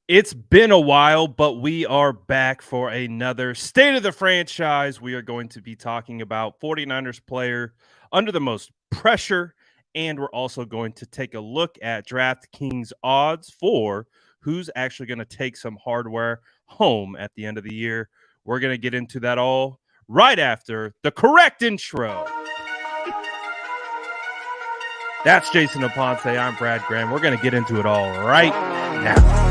It's been a while, but we are back for another State of the Franchise. We are going to be talking about 49ers player under the most pressure, and we're also going to take a look at DraftKings odds for who's actually going to take some hardware home at the end of the year. We're going to get into that all right after the correct intro. That's Jason Aponte. I'm Brad Graham. We're going to get into it all right now.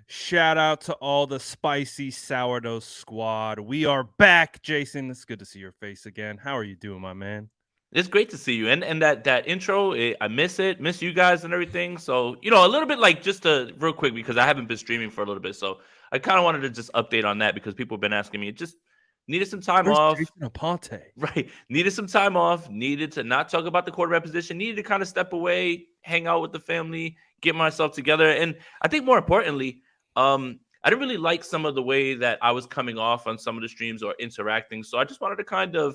Shout out to all the spicy sourdough squad. We are back, Jason. It's good to see your face again. How are you doing, my man? It's great to see you, and that intro, I miss it, miss you guys and everything. So a little bit like just real quick because I haven't been streaming for a little bit, so I kind of wanted to just update on that because people have been asking me. Just needed some time Where's off, Jason Aponte? right? Needed some time off. Needed to not talk about the quarterback position. Needed to kind of step away, hang out with the family, get myself together, and I think more importantly, I didn't really like some of the way that I was coming off on some of the streams or interacting. So I just wanted to kind of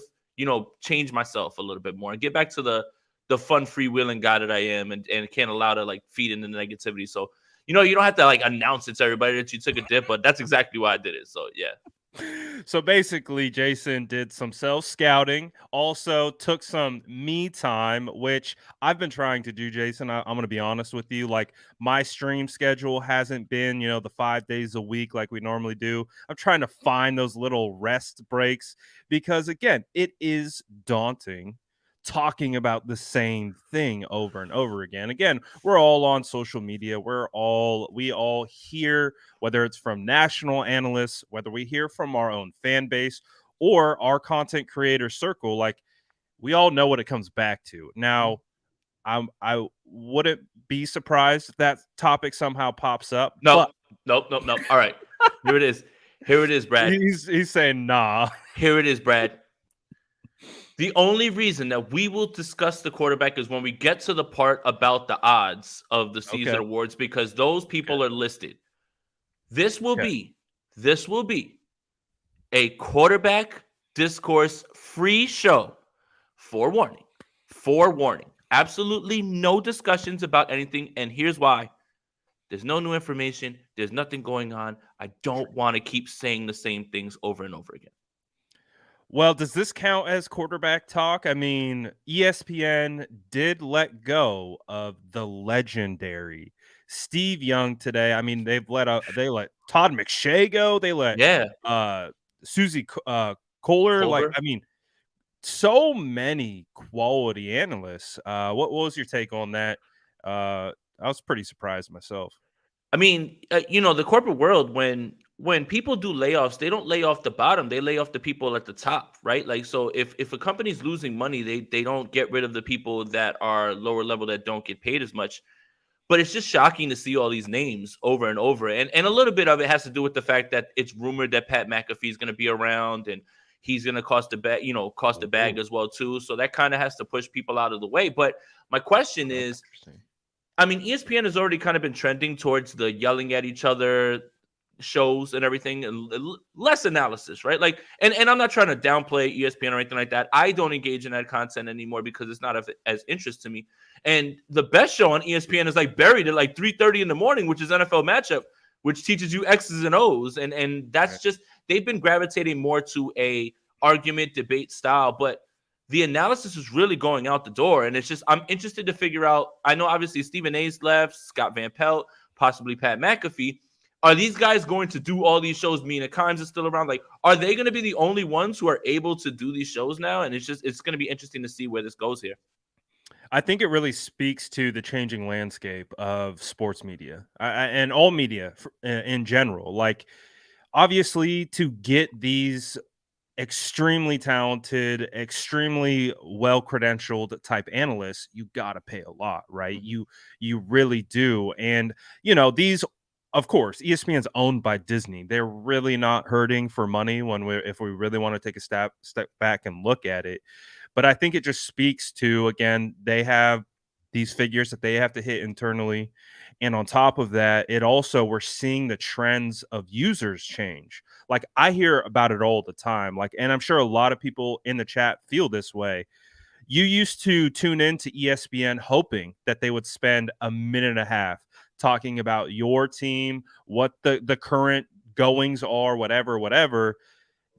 change myself a little bit more and get back to the fun freewheeling guy that I am and can't allow to like feed into the negativity. So, you don't have to like announce it to everybody that you took a dip, but that's exactly why I did it. So yeah. So basically, Jason did some self scouting, also took some me time, which I've been trying to do, Jason. I'm going to be honest with you. Like, my stream schedule hasn't been, the 5 days a week like we normally do. I'm trying to find those little rest breaks because, again, it is daunting talking about the same thing over and over again. Again, we're all on social media. We all hear, whether it's from national analysts, whether we hear from our own fan base or our content creator circle, like, we all know what it comes back to. Now, I wouldn't be surprised if that topic somehow pops up, Nope. but Nope. Nope. Nope. All right. Here it is. Here it is, Brad. he's saying nah. Here it is, Brad. The only reason that we will discuss the quarterback is when we get to the part about the odds of the season Okay. awards because those people are listed. This will Okay. be this will be a quarterback discourse free show. Forewarning. Forewarning. Absolutely no discussions about anything, and here's why. There's no new information. There's nothing going on. I don't want to keep saying the same things over and over again. Well, does this count as quarterback talk? I mean, ESPN did let go of the legendary Steve Young today. I mean, they let Todd McShay go. They let Yeah, uh Susie Kohler. Like, Culver. I mean, so many quality analysts. What was your take on that? I was pretty surprised myself. I mean, the corporate world when people do layoffs, they don't lay off the bottom; they lay off the people at the top, right? Like, so if a company's losing money, they don't get rid of the people that are lower level that don't get paid as much. But it's just shocking to see all these names over and over, and a little bit of it has to do with the fact that it's rumored that Pat McAfee is going to be around and he's going to cost a bag, cost a bag Ooh, as well too. So that kind of has to push people out of the way. But my question that's is, interesting. I mean, ESPN has already kind of been trending towards the yelling at each other shows and everything and less analysis, right? Like, and I'm not trying to downplay ESPN or anything like that. I don't engage in that content anymore because it's not as interest to me. And the best show on ESPN is like buried at like 3:30 in the morning, which is NFL matchup, which teaches you X's and O's. And that's just they've been gravitating more to a argument debate style, but the analysis is really going out the door. And it's just, I'm interested to figure out. I know obviously Stephen A's left, Scott Van Pelt, possibly Pat McAfee. Are these guys going to do all these shows? Mina Kimes is still around. Like, are they going to be the only ones who are able to do these shows now? And it's going to be interesting to see where this goes here. I think it really speaks to the changing landscape of sports media and all media in general. Like, obviously, to get these extremely talented, extremely well credentialed type analysts, you got to pay a lot, right? Mhm. You really do. And these, of course, ESPN's owned by Disney. They're really not hurting for money if we really want to take a step back and look at it. But I think it just speaks to, again, they have these figures that they have to hit internally. And on top of that, it also, we're seeing the trends of users change. Like, I hear about it all the time. Like, and I'm sure a lot of people in the chat feel this way. You used to tune in to ESPN hoping that they would spend a minute and a half talking about your team, what the current goings are, whatever.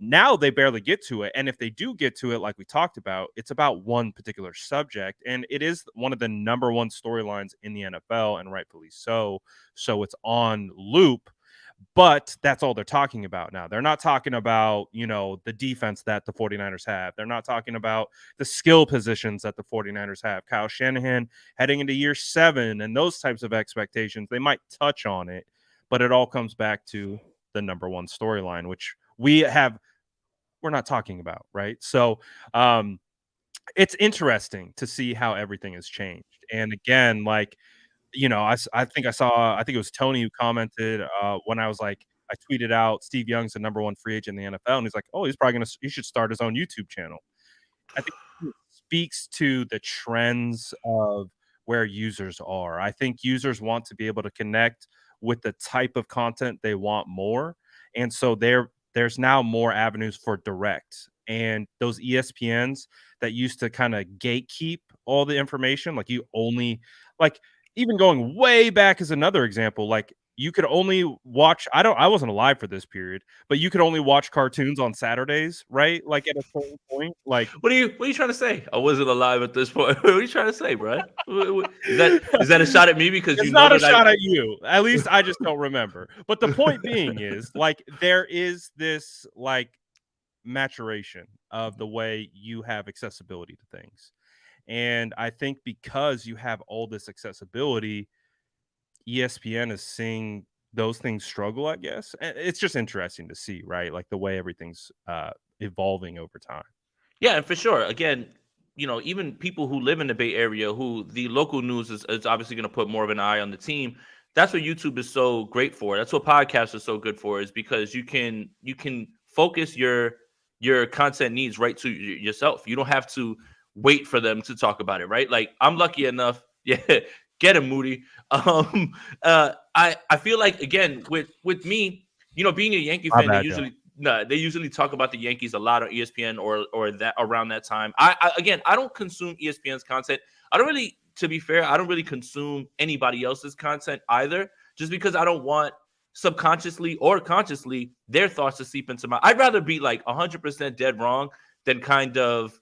Now they barely get to it. And if they do get to it, like we talked about, it's about one particular subject. And it is one of the number one storylines in the NFL, and rightfully so. So it's on loop. But that's all they're talking about now. They're not talking about, the defense that the 49ers have. They're not talking about the skill positions that the 49ers have. Kyle Shanahan heading into year 7 and those types of expectations. They might touch on it, but it all comes back to the number one storyline, which we're not talking about, right? So it's interesting to see how everything has changed. And again, like, I think it was Tony who commented when I was like, I tweeted out Steve Young's the number one free agent in the NFL, and he's like, oh, he should start his own YouTube channel. I think it speaks to the trends of where users are. I think users want to be able to connect with the type of content they want more, and so there's now more avenues for direct. And those ESPNs that used to kind of gatekeep all the information, like you only like even going way back as another example, like you could only watch I wasn't alive for this period, but you could only watch cartoons on Saturdays, right? Like at a certain point, like What are you trying to say? I wasn't alive at this point. What are you trying to say, bro? Is that a shot at me because it's you know not a that shot at you. At least I just don't remember. But the point being is, like, there is this like maturation of the way you have accessibility to things. And I think because you have all this accessibility, ESPN is seeing those things struggle, I guess. And it's just interesting to see, right? Like the way everything's evolving over time. Yeah, and for sure. Again, even people who live in the Bay Area, who the local news is obviously going to put more of an eye on the team. That's what YouTube is so great for. That's what podcasts are so good for, is because you can focus your content needs right to yourself. You don't have to wait for them to talk about it, right? Like, I'm lucky enough. Yeah, get him, Moody. I feel like, again, with me, being a Yankee My fan, bad, Joe. they usually talk about the Yankees a lot on ESPN or that around that time. I don't consume ESPN's content. I don't really, to be fair, I don't really consume anybody else's content either, just because I don't want subconsciously or consciously their thoughts to seep into my. I'd rather be like 100% dead wrong than kind of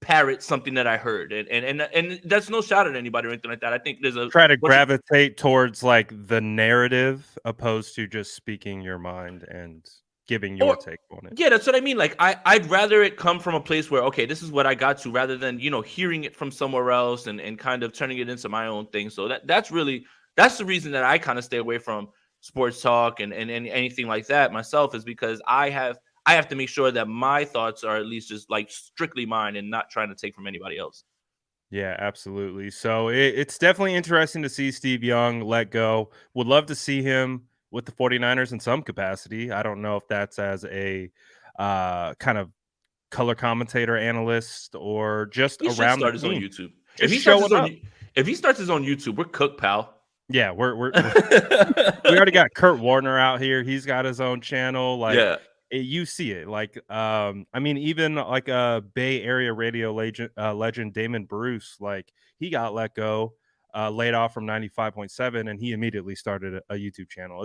parrot something that I heard, and that's no shot at anybody or anything like that. I think there's a Try to bunch of gravitate towards like the narrative opposed to just speaking your mind and giving your or take on it. yeah, that's what I mean. Like, I'd rather it come from a place where, okay, this is what I got to, rather than hearing it from somewhere else and kind of turning it into my own thing. So that's the reason that I kind of stay away from sports talk and anything like that myself, is because I have to make sure that my thoughts are at least just like strictly mine and not trying to take from anybody else. Yeah, absolutely. So it's definitely interesting to see Steve Young let go. Would love to see him with the 49ers in some capacity. I don't know if that's as a kind of color commentator, analyst, or just He should around the start his own team. YouTube. If Just he starts his showing up. own, if he starts his own YouTube, we're cooked, pal. Yeah, we already got Kurt Warner out here. He's got his own channel. Like, Yeah. you see it. Like, I mean, even like a Bay Area radio legend, Damon Bruce, like he got let go, laid off from 95.7, and he immediately started a YouTube channel.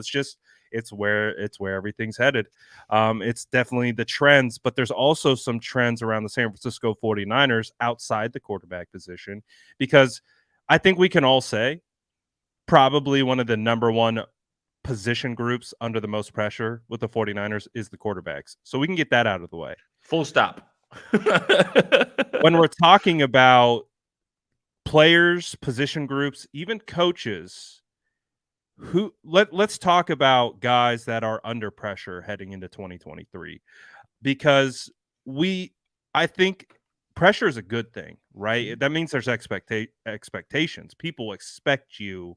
It's where everything's headed. It's definitely the trends, but there's also some trends around the San Francisco 49ers outside the quarterback position, because I think we can all say probably one of the number one position groups under the most pressure with the 49ers is the quarterbacks. So we can get that out of the way. Full stop. When we're talking about players, position groups, even coaches, let's talk about guys that are under pressure heading into 2023, because I think pressure is a good thing, right? That means there's expectations. People expect you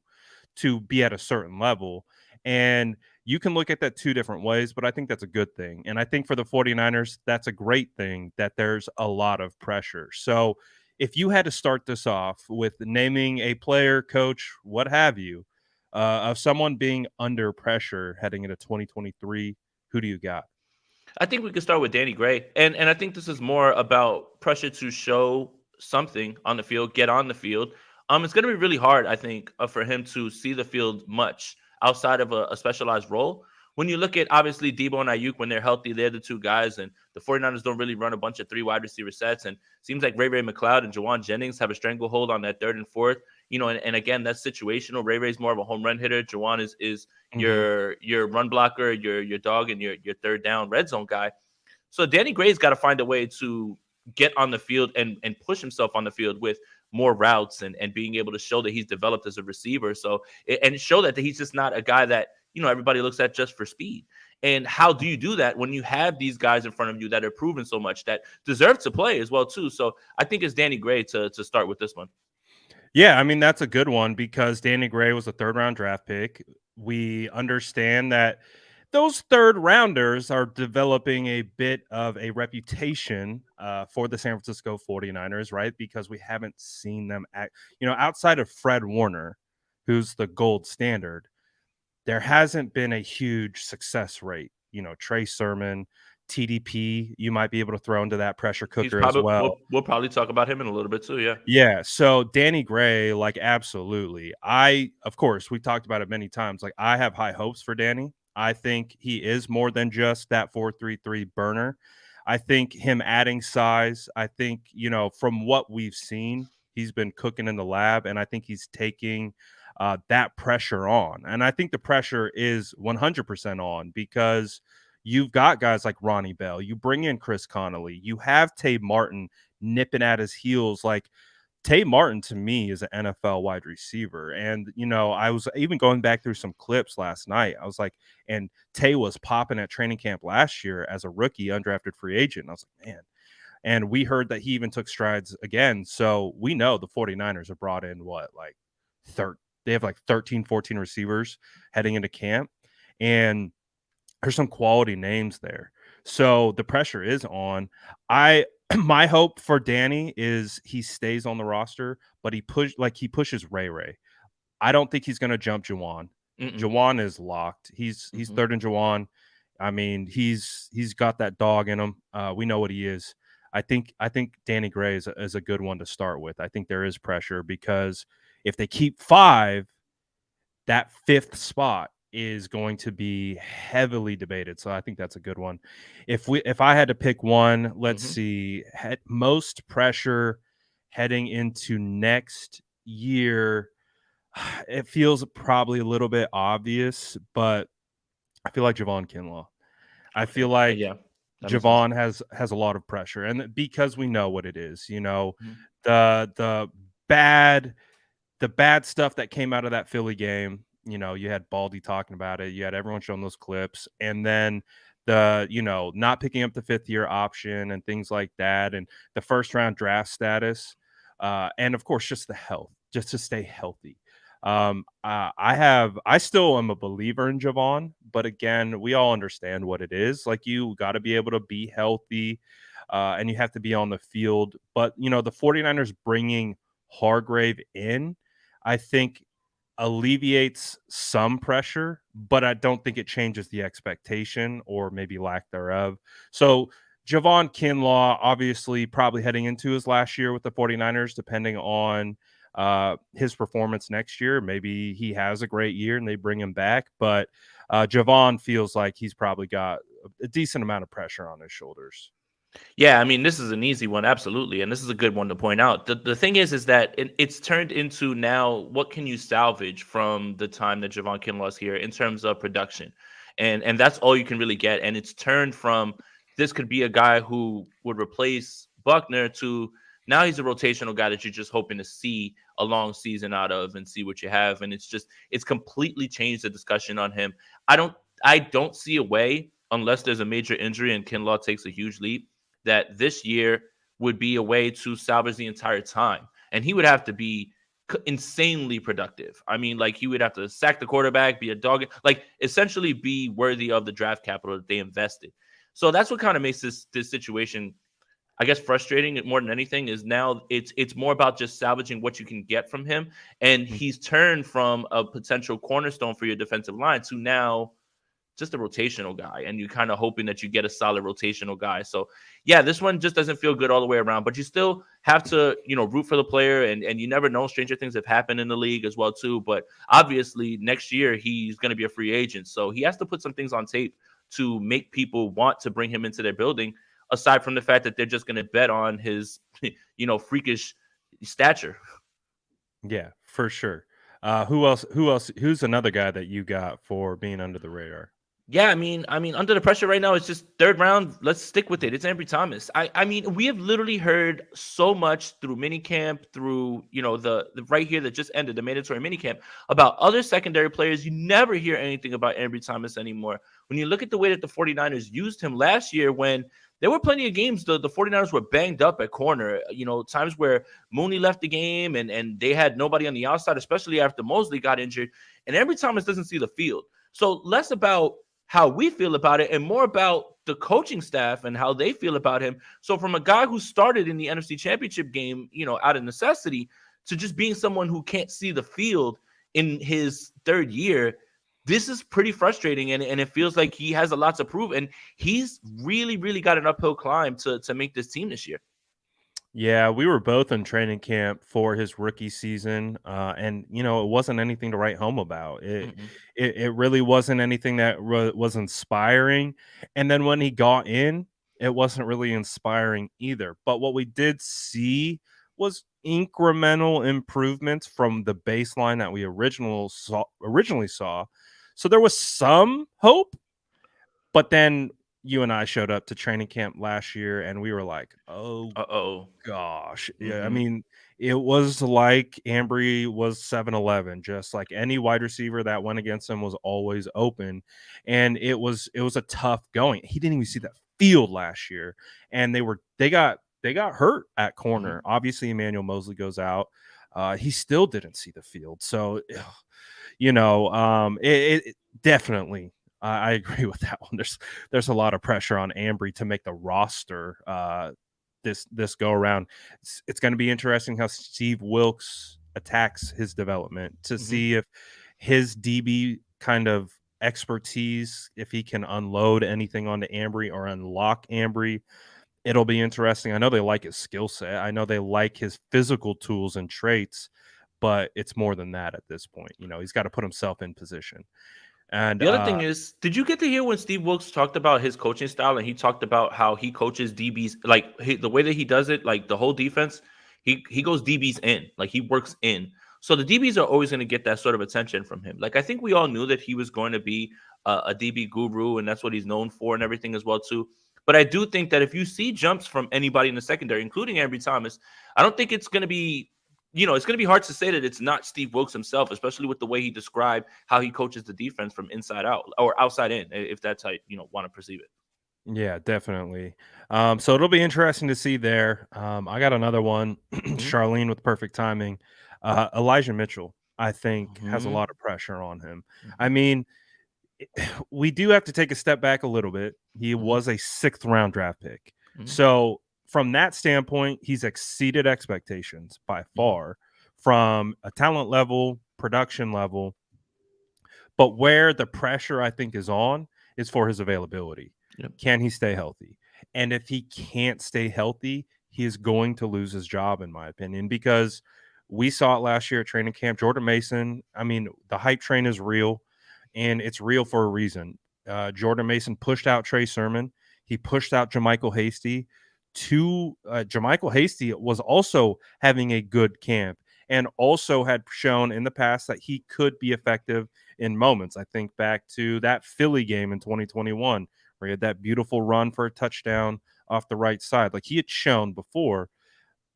to be at a certain level, and you can look at that two different ways, but I think that's a good thing. And I think for the 49ers, that's a great thing that there's a lot of pressure. So if you had to start this off with naming a player, coach, what have you, of someone being under pressure heading into 2023, who do you got? I think we could start with Danny Gray, and I think this is more about pressure to show something on the field, get on the field. It's going to be really hard, I think, for him to see the field much outside of a specialized role. When you look at obviously Debo and Ayuk when they're healthy, they're the two guys, and the 49ers don't really run a bunch of three wide receiver sets. And seems like Ray McLeod and Jawan Jennings have a stranglehold on that third and fourth. And again, that's situational. Ray's more of a home run hitter. Jawan is Mhm. your run blocker, your dog, and your third down red zone guy. So Danny Gray's got to find a way to get on the field and push himself on the field with more routes and being able to show that he's developed as a receiver. So and show that he's just not a guy that everybody looks at just for speed. And how do you do that when you have these guys in front of you that are proven so much that deserve to play as well too? So I think it's Danny Gray to start with this one. Yeah, I mean, that's a good one because Danny Gray was a third round draft pick. We understand that those third rounders are developing a bit of a reputation for the San Francisco 49ers, right? Because we haven't seen them act, outside of Fred Warner, who's the gold standard, there hasn't been a huge success rate. Trey Sermon, TDP, you might be able to throw into that pressure He's cooker as probably well. we'll probably talk about him in a little bit too. Yeah. Yeah, so Danny Gray, like, absolutely. Of course, we talked about it many times. Like, I have high hopes for Danny. I think he is more than just that 4-3-3 burner. I think him adding size, I think, from what we've seen, he's been cooking in the lab, and I think he's taking that pressure on. And I think the pressure is 100% on because you've got guys like Ronnie Bell. You bring in Chris Connolly. You have Tay Martin nipping at his heels. Like, Tay Martin to me is an NFL wide receiver. And, I was even going back through some clips last night. I was like, and Tay was popping at training camp last year as a rookie, undrafted free agent. And I was like, man. And we heard that he even took strides again. So we know the 49ers have brought in they have like 13, 14 receivers heading into camp. And there's some quality names there. So the pressure is on. My hope for Danny is he stays on the roster, but he pushes Ray. I don't think he's going to jump Jawan. Mm-mm. Jawan is locked. He's third in Jawan. I mean, he's got that dog in him. We know what he is. I think Danny Gray is a good one to start with. I think there is pressure because if they keep 5, that 5th spot is going to be heavily debated. So I think that's a good one. If I had to pick one, let's see, most pressure heading into next year. It feels probably a little bit obvious, but I feel like Javon Kinlaw. I feel Okay. like Yeah. Javon has a lot of pressure, and because we know what it is, Mhm. the bad stuff that came out of that Philly game. You had Baldy talking about it. You had everyone showing those clips, and then not picking up the 5th-year option and things like that, and the first round draft status, and of course just the health, just to stay healthy. I still am a believer in Javon, but again, we all understand what it is. Like, you got to be able to be healthy, and you have to be on the field. But the 49ers bringing Hargrave in, I think, alleviates some pressure, but I don't think it changes the expectation or maybe lack thereof. So Javon Kinlaw, obviously probably heading into his last year with the 49ers, depending on his performance next year. Maybe he has a great year and they bring him back, but Javon feels like he's probably got a decent amount of pressure on his shoulders. Yeah, I mean, this is an easy one, absolutely, and this is a good one to point out. The thing is that it's turned into now what can you salvage from the time that Javon Kinlaw's here in terms of production, and that's all you can really get. And it's turned from this could be a guy who would replace Buckner to now he's a rotational guy that you're just hoping to see a long season out of and see what you have. And it's completely changed the discussion on him. I don't see a way unless there's a major injury and Kinlaw takes a huge leap that this year would be a way to salvage the entire time. And he would have to be insanely productive. I mean, like he would have to sack the quarterback, be a dog, like essentially be worthy of the draft capital that they invested. So that's what kind of makes this situation, I guess, frustrating more than anything. Is now it's more about just salvaging what you can get from him, and Mm. he's turned from a potential cornerstone for your defensive line to now just a rotational guy, and you're kind of hoping that you get a solid rotational guy. So yeah, this one just doesn't feel good all the way around, but you still have to, root for the player, and you never know, stranger things have happened in the league as well too. But obviously next year he's going to be a free agent, so he has to put some things on tape to make people want to bring him into their building, aside from the fact that they're just going to bet on his freakish stature. Yeah, for sure. Who's another guy that you got for being under the radar? Yeah, I mean, under the pressure right now, it's just third round. Let's stick with it. It's Ambry Thomas. I mean, we have literally heard so much through minicamp, through the right here that just ended, the mandatory minicamp, about other secondary players. You never hear anything about Ambry Thomas anymore. When you look at the way that the 49ers used him last year, when there were plenty of games, the 49ers were banged up at corner. Times where Mooney left the game, and they had nobody on the outside, especially after Mosley got injured. And Ambry Thomas doesn't see the field. So less about how we feel about it and more about the coaching staff and how they feel about him. So from a guy who started in the NFC Championship game, out of necessity, to just being someone who can't see the field in his third year, this is pretty frustrating, and it feels like he has a lot to prove, and he's really, really got an uphill climb to make this team this year. Yeah, we were both in training camp for his rookie season, and it wasn't anything to write home about. Mm-mm. It really wasn't anything that was inspiring. And then when he got in, it wasn't really inspiring either. But what we did see was incremental improvements from the baseline that we originally saw. So there was some hope, but then you and I showed up to training camp last year, and we were like, "Oh Uh-oh. gosh." Yeah, I Mm-hmm. mean, it was like Ambry was 7-Eleven, just like any wide receiver that went against him was always open, and it was a tough going. He didn't even see that field last year, and they got hurt at Mm-hmm. corner. Obviously, Emmanuel Mosley goes out. He still didn't see the field. So, it definitely, I agree with that one. There's a lot of pressure on Ambry to make the roster this go around. It's going to be interesting how Steve Wilks attacks his development to Mm-hmm. see if his DB kind of expertise, if he can unload anything onto Ambry or unlock Ambry. It'll be interesting. I know they like his skill set. I know they like his physical tools and traits, but it's more than that at this point. He's got to put himself in position. And The other thing is, did you get to hear when Steve Wilkes talked about his coaching style, and he talked about how he coaches DBs, like the way that he does it, like the whole defense, he goes DBs in, like he works in. So the DBs are always going to get that sort of attention from him. Like I think we all knew that he was going to be a DB guru, and that's what he's known for, and everything as well too. But I do think that if you see jumps from anybody in the secondary, including Ambry Thomas, I don't think it's going to be it's going to be hard to say that it's not Steve Wilkes himself, especially with the way he described how he coaches the defense from inside out or outside in, if that's how want to perceive it. yeah, definitely. So it'll be interesting to see there. I got another one, Mm-hmm. Charlene with perfect timing. Elijah Mitchell, I think, has a Mm-hmm. lot of pressure on him. I Mm-hmm. mean, we do have to take a step back a little bit. He Mm-hmm. was a 6th-round draft pick. Mm-hmm. So from that standpoint, he's exceeded expectations by Mm-hmm. far from a talent level, production level. But where the pressure I think is on is for his availability. Yep. Can he stay healthy? And if he can't stay healthy, he is going to lose his job, in my opinion, because we saw it last year at training camp. Jordan Mason, I mean, the hype train is real, and it's real for a reason. Jordan Mason pushed out Trey Sermon. He pushed out JaMychal Hasty. JaMychal Hasty was also having a good camp and also had shown in the past that he could be effective in moments. I think back to that Philly game in 2021 where he had that beautiful run for a touchdown off the right side. Like he had shown before,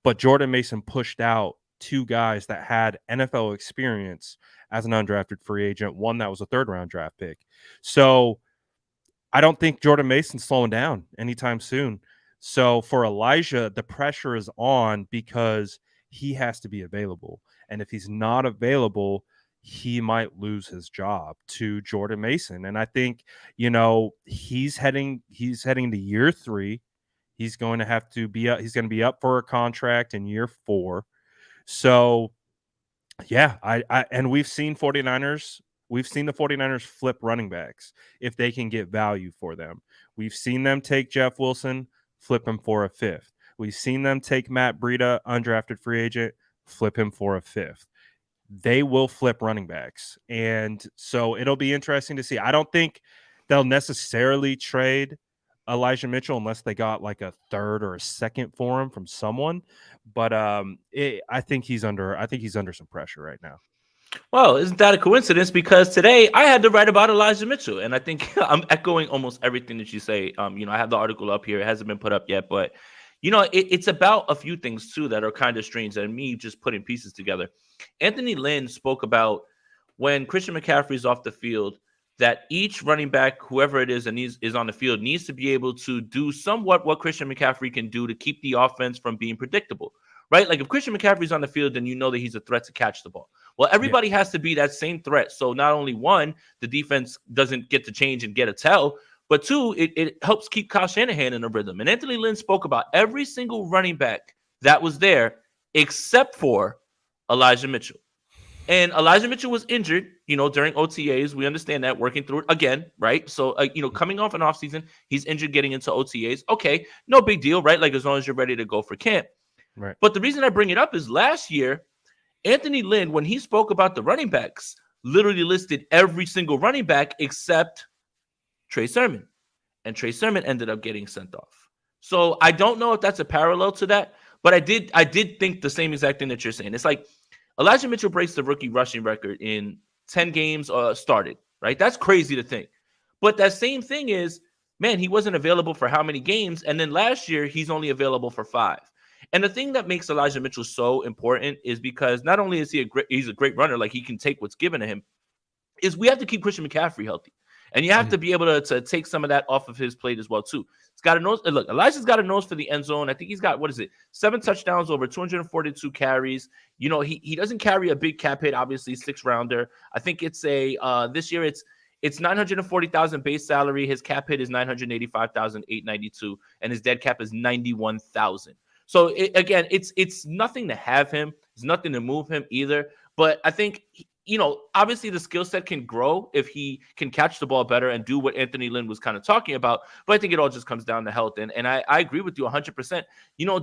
but Jordan Mason pushed out 2 guys that had NFL experience as an undrafted free agent, one that was a 3rd-round draft pick. So I don't think Jordan Mason's slowing down anytime soon. So for Elijah, the pressure is on because he has to be available. And if he's not available, he might lose his job to Jordan Mason. And I think, he's heading to year 3. He's going to have to be up. He's going to be up for a contract in year 4. So yeah, and we've seen the 49ers flip running backs if they can get value for them. We've seen them take Jeff Wilson, flip him for a 5th. We've seen them take Matt Breida, undrafted free agent, flip him for a 5th. They will flip running backs. And so it'll be interesting to see. I don't think they'll necessarily trade Elijah Mitchell unless they got like a 3rd or a 2nd for him from someone. But I think he's under some pressure right now. Well, isn't that a coincidence? Because today I had to write about Elijah Mitchell, and I think I'm echoing almost everything that you say. I have the article up here. It hasn't been put up yet, but it's about a few things too that are kind of strange and me just putting pieces together. Anthony Lynn spoke about when Christian McCaffrey is off the field, that each running back, whoever it is and is on the field, needs to be able to do somewhat what Christian McCaffrey can do to keep the offense from being predictable, right? Like if Christian McCaffrey's on the field, then you know that he's a threat to catch the ball. Well, everybody has to be that same threat. So not only one, the defense doesn't get to change and get a tell, but 2, it helps keep Kyle Shanahan in a rhythm. And Anthony Lynn spoke about every single running back that was there except for Elijah Mitchell. And Elijah Mitchell was injured, during OTAs. We understand that, working through it again, right? So, coming off an offseason, he's injured getting into OTAs. Okay, no big deal, right? Like as long as you're ready to go for camp. Right. But the reason I bring it up is last year, Anthony Lynn, when he spoke about the running backs, literally listed every single running back except Trey Sermon. And Trey Sermon ended up getting sent off. So I don't know if that's a parallel to that, but I did think the same exact thing that you're saying. It's like Elijah Mitchell breaks the rookie rushing record in 10 games started, right? That's crazy to think. But that same thing is, man, he wasn't available for how many games? And then last year, he's only available for 5. And the thing that makes Elijah Mitchell so important is because not only is he's a great runner, like he can take what's given to him, is we have to keep Christian McCaffrey healthy. And you have to be able to take some of that off of his plate as well, too. It's got a nose. Look, Elijah's got a nose for the end zone. I think he's got, 7 touchdowns, over 242 carries. He doesn't carry a big cap hit, obviously, 6-rounder. I think it's this year it's 940,000 base salary. His cap hit is 985,892, and his dead cap is 91,000. So again, it's nothing to have him. It's nothing to move him either. But I think obviously the skill set can grow if he can catch the ball better and do what Anthony Lynn was kind of talking about. But I think it all just comes down to health. And I agree with you 100%.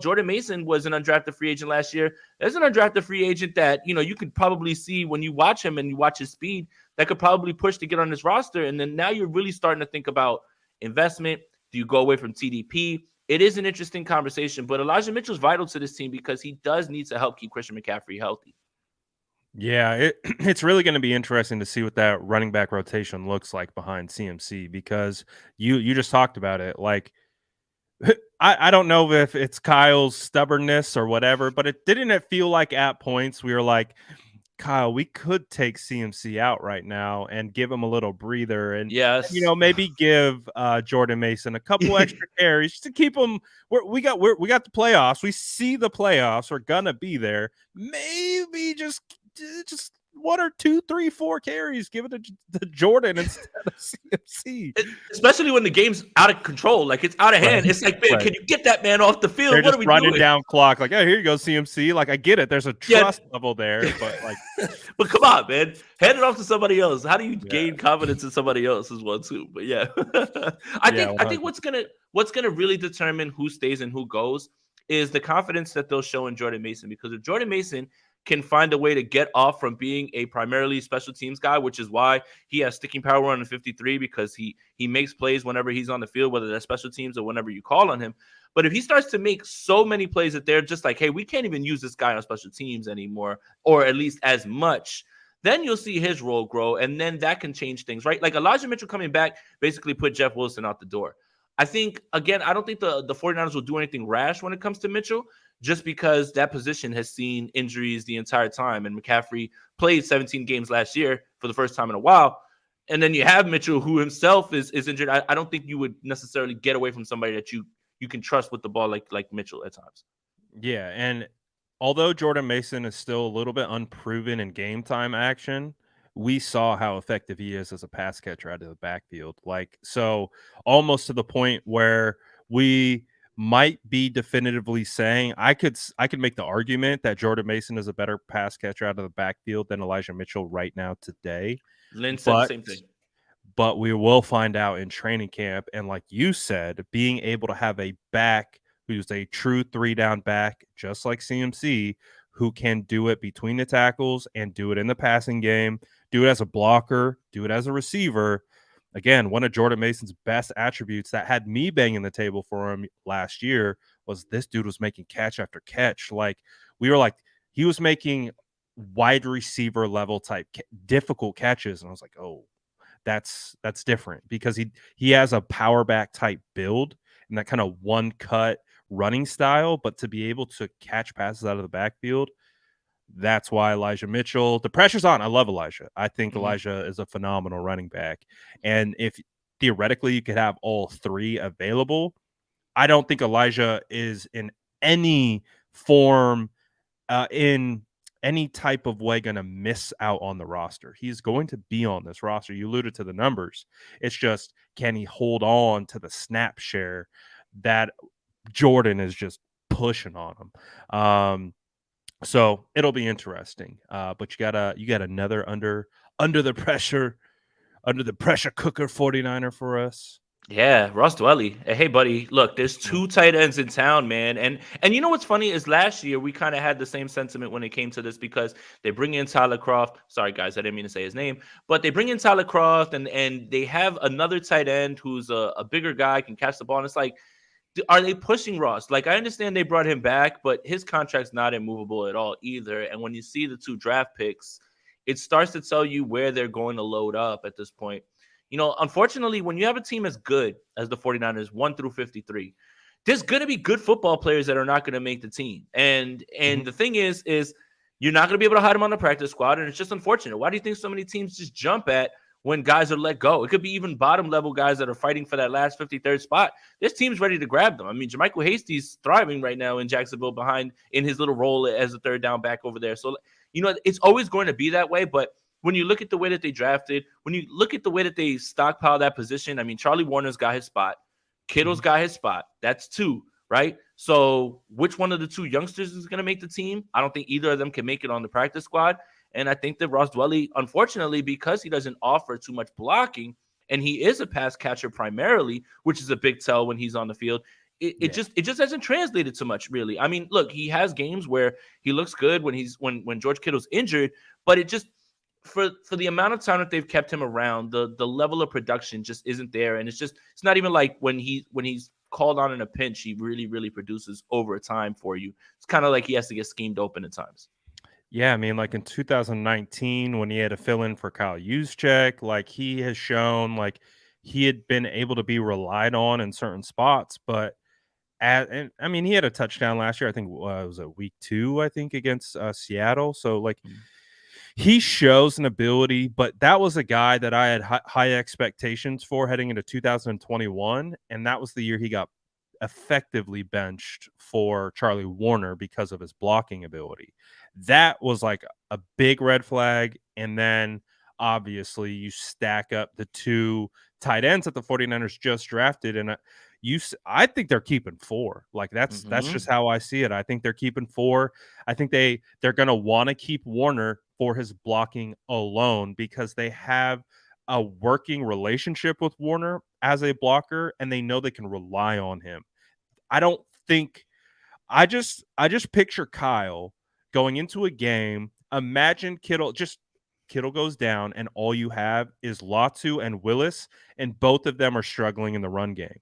Jordan Mason was an undrafted free agent last year. There's an undrafted free agent that, you could probably see when you watch him and you watch his speed that could probably push to get on this roster. And then now you're really starting to think about investment. Do you go away from TDP? It is an interesting conversation, but Elijah Mitchell's vital to this team because he does need to help keep Christian McCaffrey healthy. Yeah, it's really going to be interesting to see what that running back rotation looks like behind CMC because you just talked about it. Like, I don't know if it's Kyle's stubbornness or whatever, but it feel like at points we were like, Kyle, we could take CMC out right now and give him a little breather and maybe give Jordan Mason a couple extra carries just to keep him. We got the playoffs. We see the playoffs. We're gonna be there. Maybe just 1 or 2, 3, 4 carries. Give it to Jordan instead of CMC. Especially when the game's out of control, like it's out of hand. It's like, man, can you get that man off the field? They're what just are we running doing? Down clock. Like, oh, here you go, CMC. Like, I get it. There's a trust level there, but like, but come on, man, hand it off to somebody else. How do you gain confidence in somebody else as well too? But yeah, I think what's gonna really determine who stays and who goes is the confidence that they'll show in Jordan Mason. Because if Jordan Mason can find a way to get off from being a primarily special teams guy, which is why he has sticking power on the 53, because he makes plays whenever he's on the field, whether that's special teams or whenever you call on him. But if he starts to make so many plays that they're just like, hey, we can't even use this guy on special teams anymore, or at least as much, then you'll see his role grow, and then that can change things, right? Like Elijah Mitchell coming back basically put Jeff Wilson out the door. I think, again, I don't think the 49ers will do anything rash when it comes to Mitchell, just because that position has seen injuries the entire time. And McCaffrey played 17 games last year for the first time in a while. And then you have Mitchell, who himself is injured. I don't think you would necessarily get away from somebody that you can trust with the ball like Mitchell at times. Yeah, and although Jordan Mason is still a little bit unproven in game time action, we saw how effective he is as a pass catcher out of the backfield. Like, so almost to the point where we might be definitively saying I could make the argument that Jordan Mason is a better pass catcher out of the backfield than Elijah Mitchell right now today. Lynn said the But same thing. but we will find out in training camp. And like you said, being able to have a back who's a true 3-down back, just like CMC, who can do it between the tackles and do it in the passing game, do it as a blocker, do it as a receiver. Again, one of Jordan Mason's best attributes that had me banging the table for him last year was this dude was making catch after catch. Like, we were like, he was making wide receiver level type difficult catches. And I was like, oh, that's different because he has a power back type build and that kind of one cut running style, but to be able to catch passes out of the backfield, that's why Elijah Mitchell, the pressure's on. I love Elijah. I think Elijah is a phenomenal running back. And if theoretically you could have all three available, I don't think Elijah is in any form in any type of way going to miss out on the roster. He's going to be on this roster. You alluded to the numbers. It's just, can he hold on to the snap share that Jordan is just pushing on him? So it'll be interesting. But you got another under the pressure cooker 49er for us. Yeah, Ross Dwelly. Hey, buddy, look, there's two tight ends in town, man. And you know what's funny is last year we kind of had the same sentiment when it came to this because they bring in Tyler Croft. Sorry, guys, I didn't mean to say his name, but they bring in Tyler Croft and they have another tight end who's a bigger guy, can catch the ball. And it's like, are they pushing Ross? Like, I understand they brought him back, but his contract's not immovable at all either. And when you see the two draft picks, it starts to tell you where they're going to load up at this point. You know, unfortunately, when you have a team as good as the 49ers, 1 through 53, there's going to be good football players that are not going to make the team. And the thing is you're not going to be able to hide them on the practice squad, and it's just unfortunate. Why do you think so many teams just jump at when guys are let go? It could be even bottom-level guys that are fighting for that last 53rd spot. This team's ready to grab them. I mean, JaMycal Hasty's thriving right now in Jacksonville in his little role as a third down back over there. So, you know, it's always going to be that way, but when you look at the way that they drafted, when you look at the way that they stockpile that position, I mean, Charlie Warner's got his spot. Kittle's got his spot. That's two, right? So which one of the two youngsters is going to make the team? I don't think either of them can make it on the practice squad. And I think that Ross Dwelly, unfortunately, because he doesn't offer too much blocking, and he is a pass catcher primarily, which is a big tell when he's on the field, it just hasn't translated so much, really. I mean, look, he has games where he looks good when George Kittle's injured, but it just – for the amount of time that they've kept him around, the level of production just isn't there. And it's not even like when he's called on in a pinch, he really, really produces over time for you. It's kind of like he has to get schemed open at times. Yeah, I mean, like in 2019, when he had to fill in for Kyle Juszczyk, like he has shown like he had been able to be relied on in certain spots, but and I mean, he had a touchdown last year. I think it was week 2, I think, against Seattle. So like, he shows an ability, but that was a guy that I had high expectations for heading into 2021, and that was the year he got effectively benched for Charlie Warner because of his blocking ability. That was like a big red flag, and then obviously you stack up the two tight ends that the 49ers just drafted, and I think they're keeping 4. Like that's just how I see it. I think they're keeping 4. I think they're going to want to keep Warner for his blocking alone because they have a working relationship with Warner as a blocker and they know they can rely on him. I don't think I just picture Kyle going into a game. Imagine Kittle goes down and all you have is Latu and Willis, and both of them are struggling in the run game.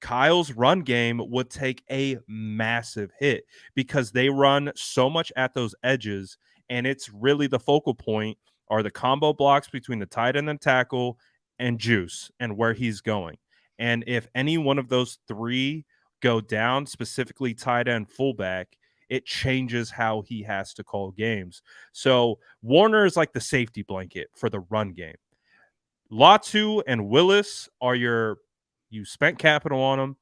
Kyle's run game would take a massive hit because they run so much at those edges, and it's really the focal point are the combo blocks between the tight end and tackle and Juice and where he's going. And if any one of those three go down, specifically tight end, fullback, it changes how he has to call games. So Warner is like the safety blanket for the run game. Latu and Willis are you spent capital on them.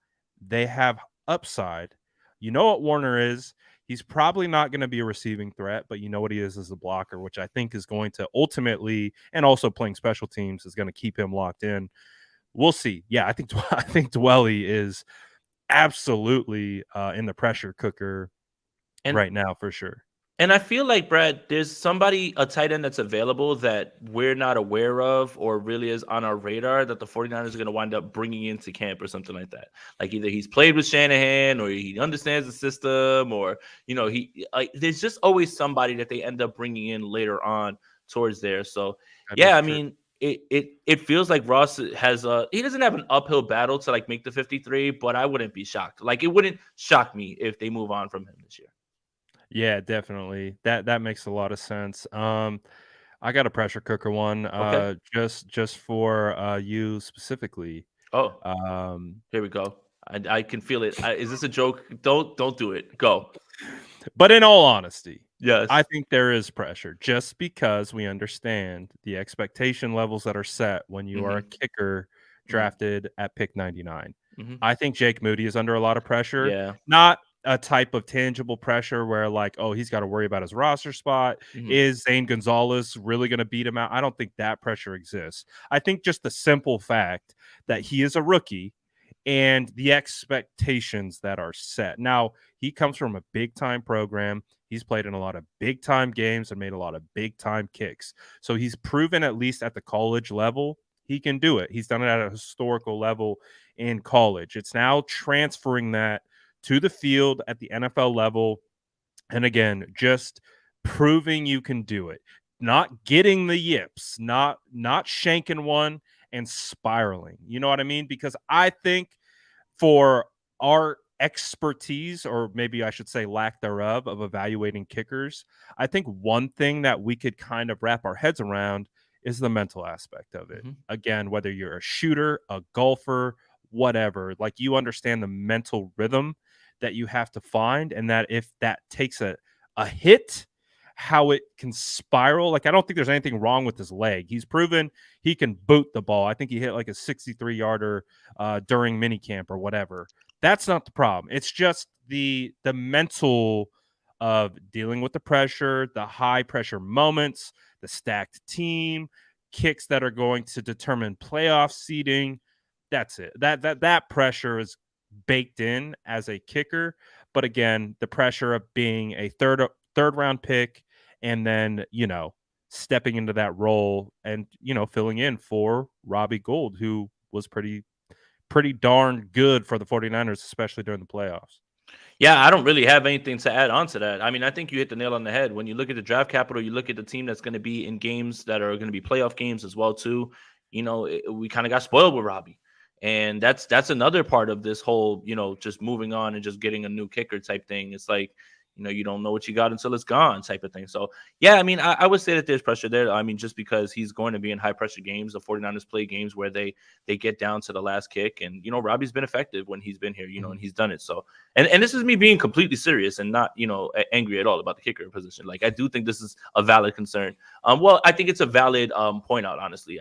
They have upside. You know what Warner is. He's probably not going to be a receiving threat, but you know what he is as a blocker, which I think is going to ultimately, and also playing special teams, is going to keep him locked in. We'll see. Yeah, I think Dwelly is absolutely in the pressure cooker And right now for sure. And I feel like, Brad, there's somebody, a tight end that's available that we're not aware of or really is on our radar that the 49ers are going to wind up bringing into camp or something like that. Like either he's played with Shanahan or he understands the system or, there's just always somebody that they end up bringing in later on towards there. So, That yeah, is I true. mean, it feels like Ross he doesn't have an uphill battle to like make the 53, but I wouldn't be shocked. Like it wouldn't shock me if they move on from him this year. Yeah, definitely. That makes a lot of sense. I got a pressure cooker one, Okay. just for you specifically. Oh, Um, here we go. I can feel it. Is this a joke? Don't do it. Go. but in all honesty, Yes. I think there is pressure just because we understand the expectation levels that are set when you are a Mhm. kicker Mhm. drafted at pick 99. Mhm. I think Jake Moody is under a lot of pressure, Yeah. not a type of tangible pressure where like, oh, he's got to worry about his roster spot. Mhm. Is Zane Gonzalez really going to beat him out? I don't think that pressure exists. I think just the simple fact that he is a rookie and the expectations that are set. Now, he comes from a big time program. He's played in a lot of big time games and made a lot of big time kicks. So he's proven, at least at the college level, he can do it. He's done it at a historical level in college. It's now transferring that to the field at the NFL level. And again, just proving you can do it. Not getting the yips, not shanking one and spiraling. You know what I mean? Because I think for our expertise, or maybe I should say lack thereof, of evaluating kickers, I think one thing that we could kind of wrap our heads around is the mental aspect of it. Mhm. Again, whether you're a shooter, a golfer, whatever, like you understand the mental rhythm that you have to find, and that if that takes a hit, how it can spiral. Like, I don't think there's anything wrong with his leg. He's proven he can boot the ball. I think he hit like a 63-yarder during minicamp or whatever. That's not the problem. It's just the mental of dealing with the pressure, the high pressure moments, the stacked team, kicks that are going to determine playoff seeding. That's it. That pressure is baked in as a kicker. But again, the pressure of being a third round pick and then, stepping into that role and, filling in for Robbie Gould, who was pretty darn good for the 49ers, especially during the playoffs. Yeah, I don't really have anything to add on to that. I mean, I think you hit the nail on the head. When you look at the draft capital, you look at the team that's going to be in games that are going to be playoff games as well too. We kind of got spoiled with Robbie. And that's another part of this whole, just moving on and just getting a new kicker type thing. It's like, you don't know what you got until it's gone type of thing. So, yeah, I mean, I would say that there's pressure there. I mean, just because he's going to be in high pressure games, the 49ers play games where they get down to the last kick. And, Robbie's been effective when he's been here, and he's done it. So, and this is me being completely serious and not, angry at all about the kicker position. Like, I do think this is a valid concern. Well, I think it's a valid point out, honestly.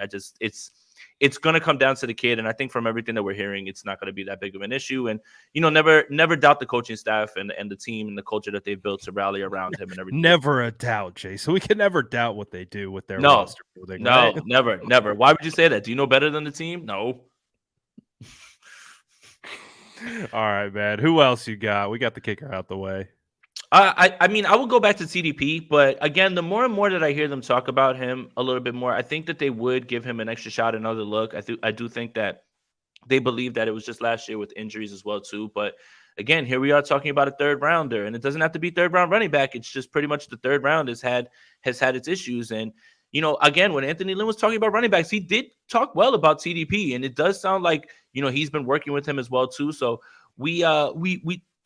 It's going to come down to the kid. And I think from everything that we're hearing, it's not going to be that big of an issue. And, never doubt the coaching staff and the team and the culture that they've built to rally around him and everything. Never a doubt, Jay. So we can never doubt what they do with their No, roster building, no, right? never. Why would you say that? Do you know better than the team? No. All right, man. Who else you got? We got the kicker out the way. I mean, I will go back to TDP, but again, the more and more that I hear them talk about him a little bit more, I think that they would give him an extra shot, another look. I do think that they believe that it was just last year with injuries as well too. But again, here we are talking about a third rounder, and it doesn't have to be third round running back. It's just pretty much the third round has had its issues. And again, when Anthony Lynn was talking about running backs, he did talk well about TDP, and it does sound like he's been working with him as well too. So we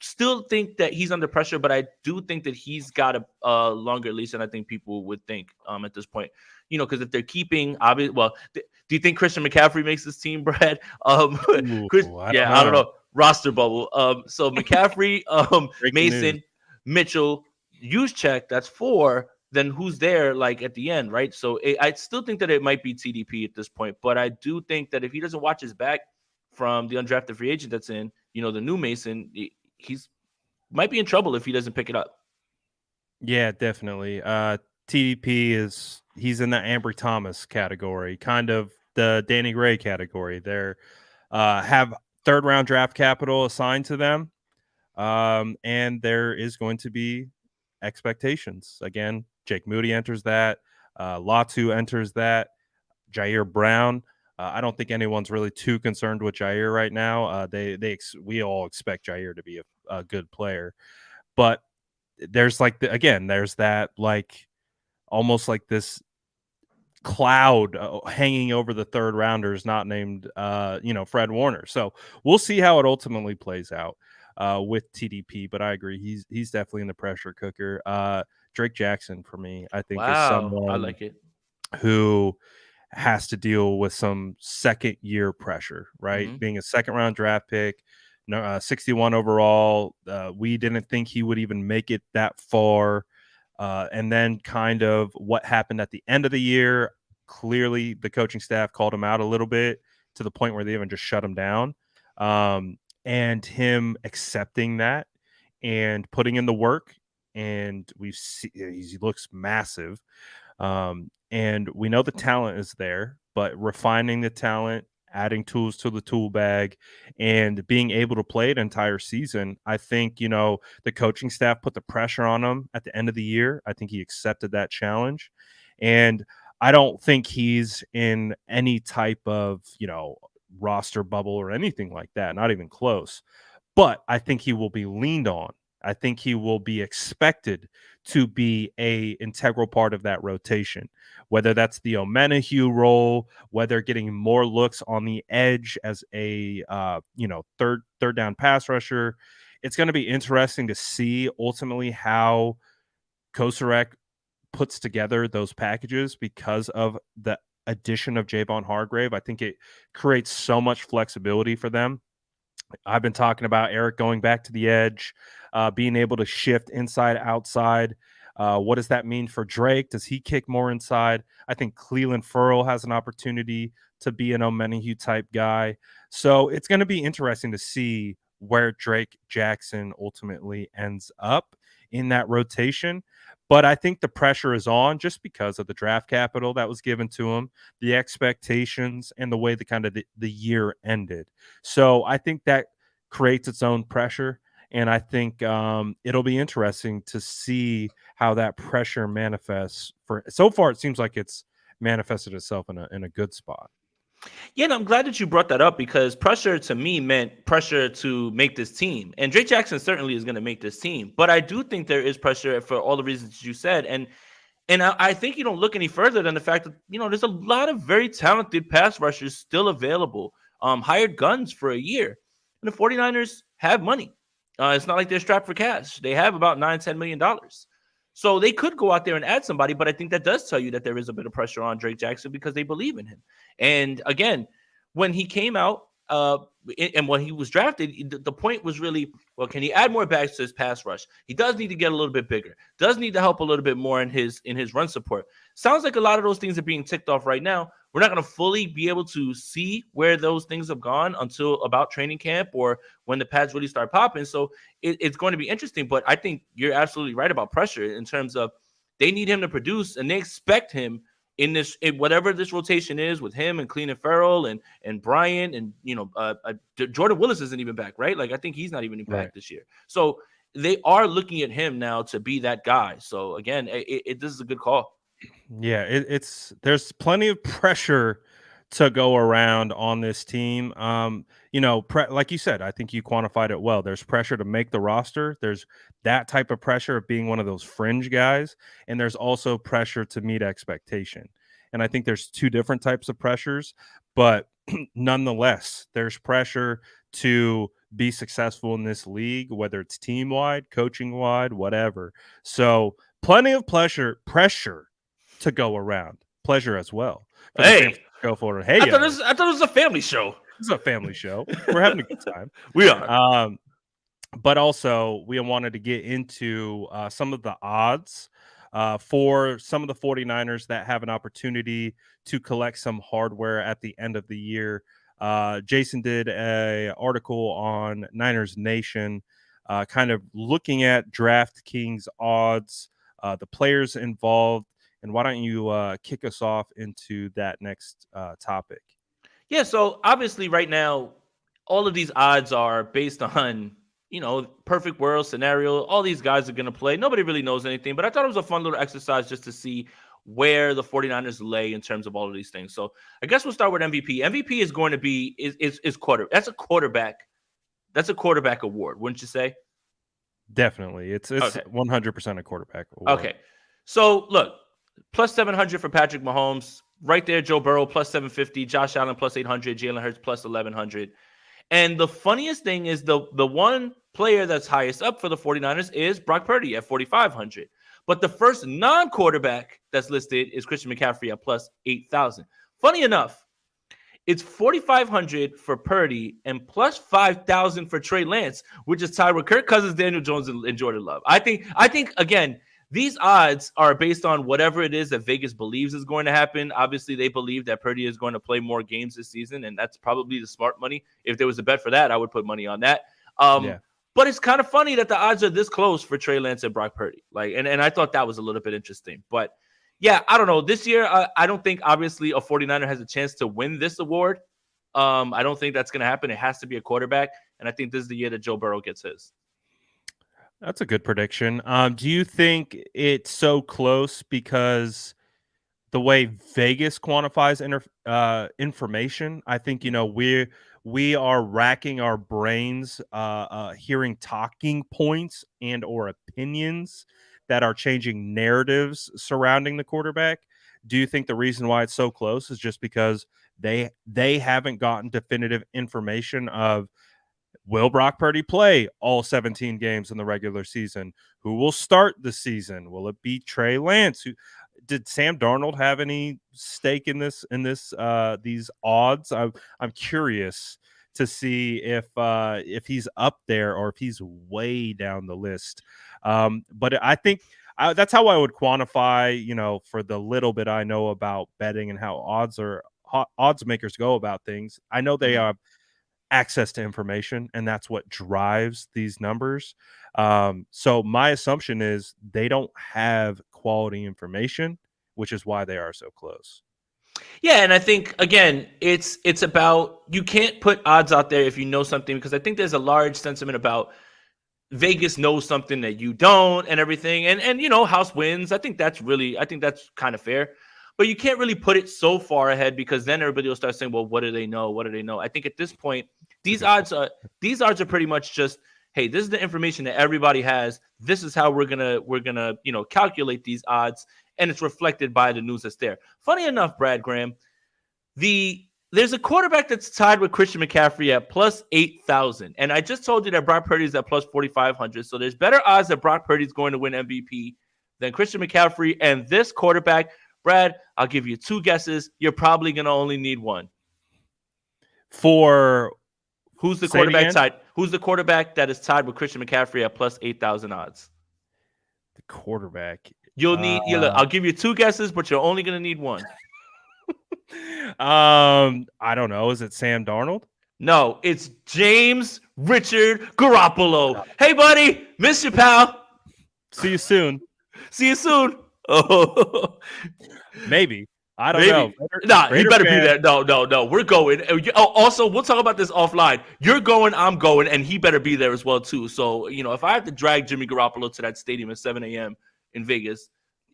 still think that he's under pressure, but I do think that he's got a longer leash than I think people would think at this point. Because if they're keeping, obviously, well, do you think Christian McCaffrey makes this team, Brad? Ooh, I don't know. Roster bubble. So McCaffrey, Mason, news. Mitchell, Juszczyk, that's 4. Then who's there like at the end, right? So I still think that it might be TDP at this point, but I do think that if he doesn't watch his back from the undrafted free agent that's in, the new Mason, he's might be in trouble if he doesn't pick it up. Yeah, definitely. TDP he's in the Ambry Thomas category, kind of the Danny Gray category. They're have third round draft capital assigned to them. And there is going to be expectations. Again, Jake Moody enters that. Latu enters that. Jair Brown. I don't think anyone's really too concerned with Jair right now. We all expect Jair to be a good player, but there's there's that like almost like this cloud hanging over the third rounders not named Fred Warner. So we'll see how it ultimately plays out with TDP, but I agree he's definitely in the pressure cooker. Drake Jackson for me, I think, is Wow, I someone like it. who has to deal with some second year pressure, right? Hmm. Being a second round draft pick, 61 overall. We didn't think he would even make it that far. And then kind of what happened at the end of the year. Clearly, the coaching staff called him out a little bit to the point where they even just shut him down. And him accepting that and putting in the work. And he looks massive. And we know the talent is there, but refining the talent, adding tools to the tool bag, and being able to play an entire season, I think, the coaching staff put the pressure on him at the end of the year. I think he accepted that challenge. And I don't think he's in any type of, roster bubble or anything like that, not even close. But I think he will be leaned on. I think he will be expected to be a integral part of that rotation, whether that's the Omenihu role, whether getting more looks on the edge as a third down pass rusher. It's going to be interesting to see ultimately how Kosarek puts together those packages because of the addition of Javon Hargrave. I think it creates so much flexibility for them. I've been talking about Eric going back to the edge, being able to shift inside, outside. What does that mean for Drake? Does he kick more inside? I think Cleveland Furl has an opportunity to be an Omenihu type guy. So it's going to be interesting to see where Drake Jackson ultimately ends up in that rotation. But I think the pressure is on just because of the draft capital that was given to him, the expectations, and the way the year ended. So I think that creates its own pressure. And I think it'll be interesting to see how that pressure manifests. For so far, it seems like it's manifested itself in a good spot. Yeah, and I'm glad that you brought that up because pressure to me meant pressure to make this team. And Drake Jackson certainly is going to make this team. But I do think there is pressure for all the reasons you said. And I think you don't look any further than the fact that, there's a lot of very talented pass rushers still available, hired guns for a year. And the 49ers have money. It's not like they're strapped for cash. They have about $9-10 million. So they could go out there and add somebody, but I think that does tell you that there is a bit of pressure on Drake Jackson because they believe in him. And again, when he came out and when he was drafted, the point was really, well, can he add more backs to his pass rush? He does need to get a little bit bigger, does need to help a little bit more in his run support. Sounds like a lot of those things are being ticked off right now. We're not going to fully be able to see where those things have gone until about training camp or when the pads really start popping. So it's going to be interesting. But I think you're absolutely right about pressure in terms of they need him to produce and they expect him in whatever this rotation is with him and Cleveland Farrell and Bryant and Jordan Willis isn't even back, right? Like I think he's not even back this year. So they are looking at him now to be that guy. So again, this is a good call. Yeah, there's plenty of pressure to go around on this team. Like you said, I think you quantified it well. There's pressure to make the roster. There's that type of pressure of being one of those fringe guys, and there's also pressure to meet expectation. And I think there's two different types of pressures, but nonetheless, there's pressure to be successful in this league, whether it's team wide, coaching wide, whatever. So plenty of pressure to go around. Pleasure as well for the San Hey, Francisco Florida. Hey, I thought it was a family show. this is a family show. We're having a good time. We are. But also, we wanted to get into some of the odds for some of the 49ers that have an opportunity to collect some hardware at the end of the year. Jason did an article on Niners Nation, kind of looking at DraftKings odds the players involved. And why don't you kick us off into that next topic? Yeah, so obviously right now, all of these odds are based on, perfect world scenario. All these guys are going to play. Nobody really knows anything, but I thought it was a fun little exercise just to see where the 49ers lay in terms of all of these things. So I guess we'll start with MVP. MVP is going to be is quarter. That's a quarterback. That's a quarterback award, wouldn't you say? Definitely. It's Okay. 100% a quarterback award. Okay. So look, plus 700 for Patrick Mahomes. Right there, Joe Burrow plus 750, Josh Allen plus 800, Jalen Hurts plus 1100. And the funniest thing is the one player that's highest up for the 49ers is Brock Purdy at 4,500. But the first non-quarterback that's listed is Christian McCaffrey at plus 8,000. Funny enough, it's 4,500 for Purdy and plus 5,000 for Trey Lance, which is tied with Kirk Cousins, Daniel Jones, and Jordan Love. I think again, these odds are based on whatever it is that Vegas believes is going to happen. Obviously, they believe that Purdy is going to play more games this season, and that's probably the smart money. If there was a bet for that, I would put money on that. But it's kind of funny that the odds are this close for Trey Lance and Brock Purdy. And I thought that was a little bit interesting. But yeah, I don't know. This year, I don't think obviously a 49er has a chance to win this award. I don't think that's going to happen. It has to be a quarterback, and I think this is the year that Joe Burrow gets his. That's a good prediction. Do you think it's so close because the way Vegas quantifies information? I think we are racking our brains, hearing talking points and or opinions that are changing narratives surrounding the quarterback. Do you think the reason why it's so close is just because they haven't gotten definitive information of will Brock Purdy play all 17 games in the regular season? Who will start the season? Will it be Trey Lance? Did Sam Darnold have any stake in these odds? I'm curious to see if he's up there or if he's way down the list. But I think that's how I would quantify, for the little bit I know about betting and how odds makers go about things. I know they have access to information, and that's what drives these numbers. So my assumption is they don't have quality information, which is why they are so close. Yeah, and I think again, it's about, you can't put odds out there if you know something, because I think there's a large sentiment about Vegas knows something that you don't and everything. And house wins. I think that's kind of fair. But you can't really put it so far ahead, because then everybody will start saying, well, what do they know? What do they know? I think at this point, these odds are pretty much just, hey, this is the information that everybody has. This is how we're gonna calculate these odds, and it's reflected by the news that's there. Funny enough, Brad Graham, there's a quarterback that's tied with Christian McCaffrey at plus 8,000, and I just told you that Brock Purdy is at plus 4,500. So there's better odds that Brock Purdy is going to win MVP than Christian McCaffrey and this quarterback. Brad, I'll give you two guesses. You're probably going to only need one. For who's the quarterback tied? Who's the quarterback that is tied with Christian McCaffrey at plus 8,000 odds? The quarterback. You'll need. I'll give you two guesses, but you're only going to need one. I don't know. Is it Sam Darnold? No, it's James Richard Garoppolo. Hey, buddy, miss you, pal. See you soon. See you soon. Oh, maybe. I don't know. He better be there. No. We're going. Also, we'll talk about this offline. You're going, I'm going, and he better be there as well, too. So, if I have to drag Jimmy Garoppolo to that stadium at 7 a.m. in Vegas,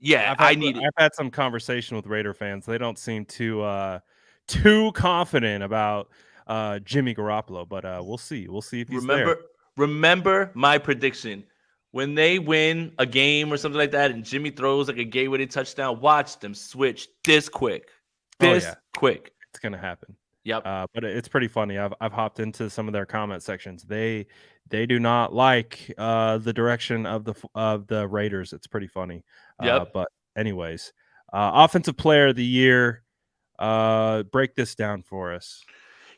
I need it. I've had some conversation with Raider fans. They don't seem too confident about Jimmy Garoppolo, but we'll see. We'll see if he's there. Remember my prediction. When they win a game or something like that and Jimmy throws like a game-winning touchdown, watch them switch this quick. Quick. It's going to happen. Yep. But it's pretty funny. I've hopped into some of their comment sections. They do not like the direction of the Raiders. It's pretty funny. Yep. But anyways, offensive player of the year. Break this down for us.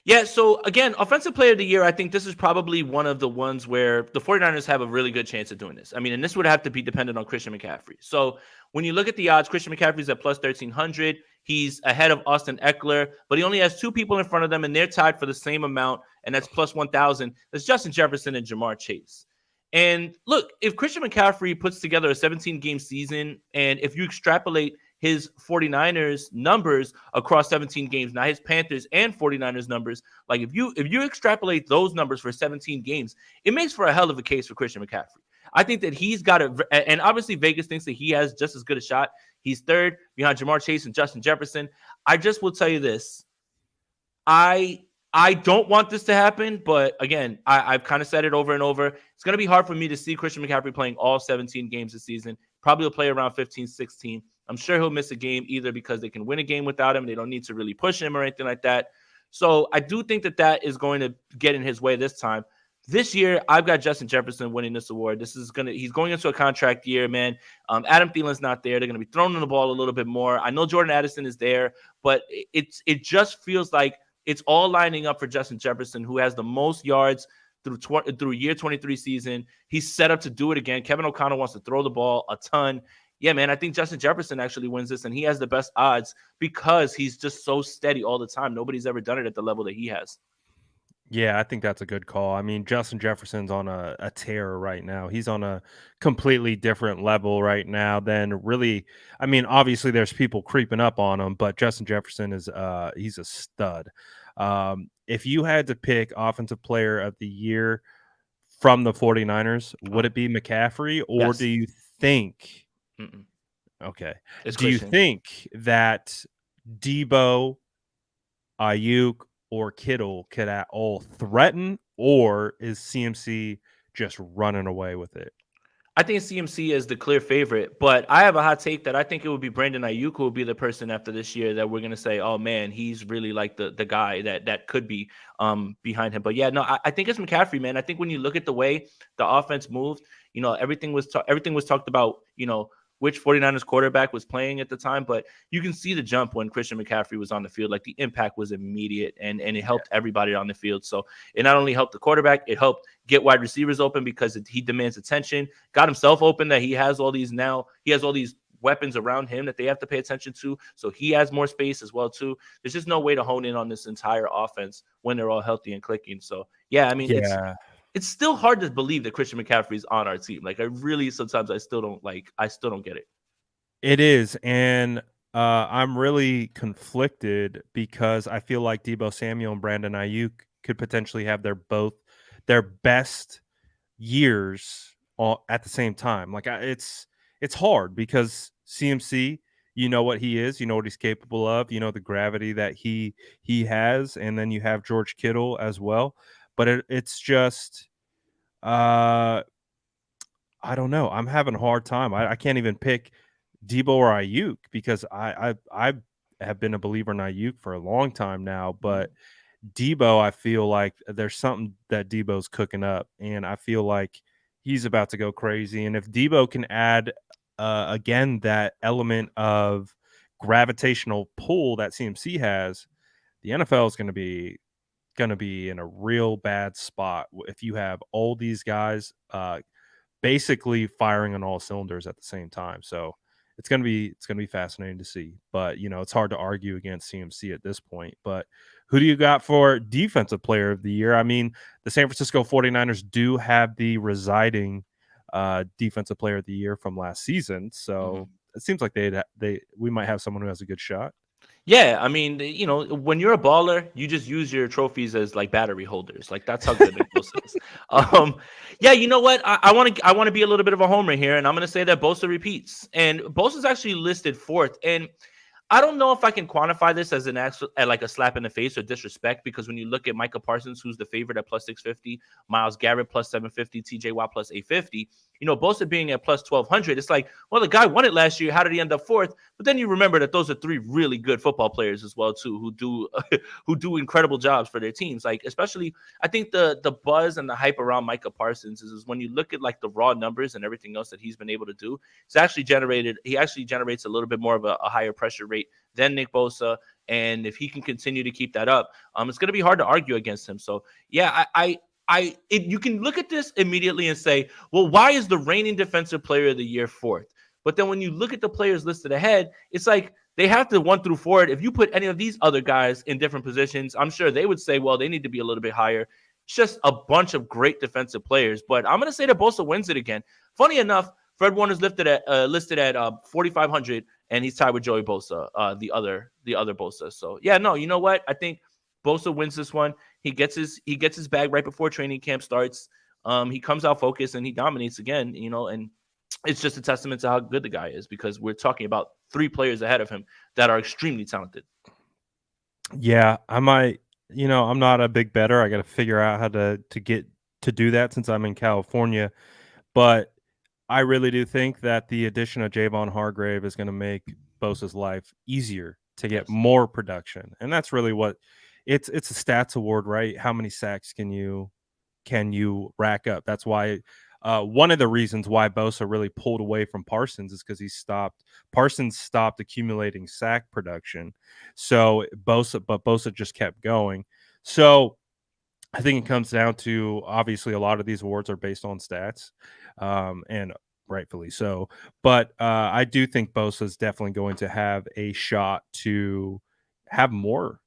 Yeah, so again, offensive player of the year, I think this is probably one of the ones where the 49ers have a really good chance of doing this. I mean, and this would have to be dependent on Christian McCaffrey. So when you look at the odds, Christian McCaffrey's at plus 1,300. He's ahead of Austin Eckler, but he only has two people in front of them, and they're tied for the same amount, and that's plus 1,000. That's Justin Jefferson and Jamar Chase. And look, if Christian McCaffrey puts together a 17-game season, and if you extrapolate his 49ers numbers across 17 games, not his Panthers and 49ers numbers, like if you extrapolate those numbers for 17 games, it makes for a hell of a case for Christian McCaffrey. I think that he's got and obviously Vegas thinks that he has just as good a shot. He's third behind Jamar Chase and Justin Jefferson. I just will tell you this. I don't want this to happen, but again, I've kind of said it over and over. It's going to be hard for me to see Christian McCaffrey playing all 17 games this season. Probably will play around 15, 16. I'm sure he'll miss a game either because they can win a game without him. They don't need to really push him or anything like that. So I do think that is going to get in his way this time. This year, I've got Justin Jefferson winning this award. He's going into a contract year, man. Adam Thielen's not there. They're going to be throwing the ball a little bit more. I know Jordan Addison is there, but it just feels like it's all lining up for Justin Jefferson, who has the most yards through year 23 season. He's set up to do it again. Kevin O'Connell wants to throw the ball a ton. Yeah, man, I think Justin Jefferson actually wins this, and he has the best odds because he's just so steady all the time. Nobody's ever done it at the level that he has. Yeah, I think that's a good call. I mean, Justin Jefferson's on a tear right now. He's on a completely different level right now than really. I mean, obviously there's people creeping up on him, but Justin Jefferson is he's a stud. If you had to pick offensive player of the year from the 49ers, would it be McCaffrey, or Yes. do you think Mm-mm. okay. It's Do you Christian. think that Debo, Ayuk, or Kittle could at all threaten, or is CMC just running away with it? I think CMC is the clear favorite, but I have a hot take that I think it would be Brandon Ayuk who will be the person after this year that we're gonna say, oh man, he's really like the guy that could be behind him. But yeah, no, I think it's McCaffrey, man. I think when you look at the way the offense moved, everything was talked about, which 49ers quarterback was playing at the time, but you can see the jump when Christian McCaffrey was on the field. Like the impact was immediate and it helped everybody on the field. So it not only helped the quarterback, it helped get wide receivers open because he demands attention, got himself open that he has all these weapons around him that they have to pay attention to. So he has more space as well too. There's just no way to hone in on this entire offense when they're all healthy and clicking. So yeah, I mean, it's still hard to believe that Christian McCaffrey is on our team. Like sometimes I still don't get it. It is, and I'm really conflicted because I feel like Debo Samuel and Brandon Ayuk could potentially have their best years all at the same time. Like it's hard because CMC, you know what he is, you know what he's capable of, you know the gravity that he has, and then you have George Kittle as well. But it's just I don't know. I'm having a hard time. I can't even pick Debo or Ayuk because I have been a believer in Ayuk for a long time now, but Debo, I feel like there's something that Debo's cooking up, and I feel like he's about to go crazy. And if Debo can add again that element of gravitational pull that CMC has, the NFL is going to be in a real bad spot if you have all these guys basically firing on all cylinders at the same time. So it's gonna be fascinating to see. But it's hard to argue against CMC at this point. But who do you got for defensive player of the year? I mean, the San Francisco 49ers do have the residing defensive player of the year from last season. So it seems like we might have someone who has a good shot. Yeah, I mean, when you're a baller, you just use your trophies as like battery holders. Like that's how good Nick Bosa is. Yeah, you know what? I want to be a little bit of a homer here, and I'm going to say that Bosa repeats, and Bosa's actually listed fourth, and I don't know if I can quantify this as like a slap in the face or disrespect, because when you look at Micah Parsons, who's the favorite at plus 650, Myles Garrett plus 750, TJ Watt plus 850, Bosa being at plus 1200, it's like, well, the guy won it last year. How did he end up fourth? But then you remember that those are three really good football players as well, too, who do incredible jobs for their teams. Like, especially, I think the buzz and the hype around Micah Parsons is when you look at like the raw numbers and everything else that he's been able to do, he actually generates a little bit more of a higher pressure rate than Nick Bosa. And if he can continue to keep that up, it's going to be hard to argue against him. So yeah, you can look at this immediately and say, well, why is the reigning defensive player of the year fourth? But then when you look at the players listed ahead, it's like they have to 1 through 4. If you put any of these other guys in different positions, I'm sure they would say, well, they need to be a little bit higher. It's just a bunch of great defensive players. But I'm going to say that Bosa wins it again. Funny enough, Fred Warner's listed at 4,500, and he's tied with Joey Bosa, the other Bosa. So yeah, no, you know what? I think Bosa wins this one. He gets his bag right before training camp starts. He comes out focused and he dominates again. And it's just a testament to how good the guy is, because we're talking about 3 players ahead of him that are extremely talented. Yeah, I might. I'm not a big bettor. I got to figure out how to get to do that since I'm in California, but I really do think that the addition of Javon Hargrave is going to make Bosa's life easier to get more production, and that's really what it's a stats award, right? How many sacks can you rack up? That's why one of the reasons why Bosa really pulled away from Parsons is because Parsons stopped accumulating sack production. So Bosa just kept going. So I think it comes down to, obviously, a lot of these awards are based on stats, and rightfully so. But I do think Bosa is definitely going to have a shot to have more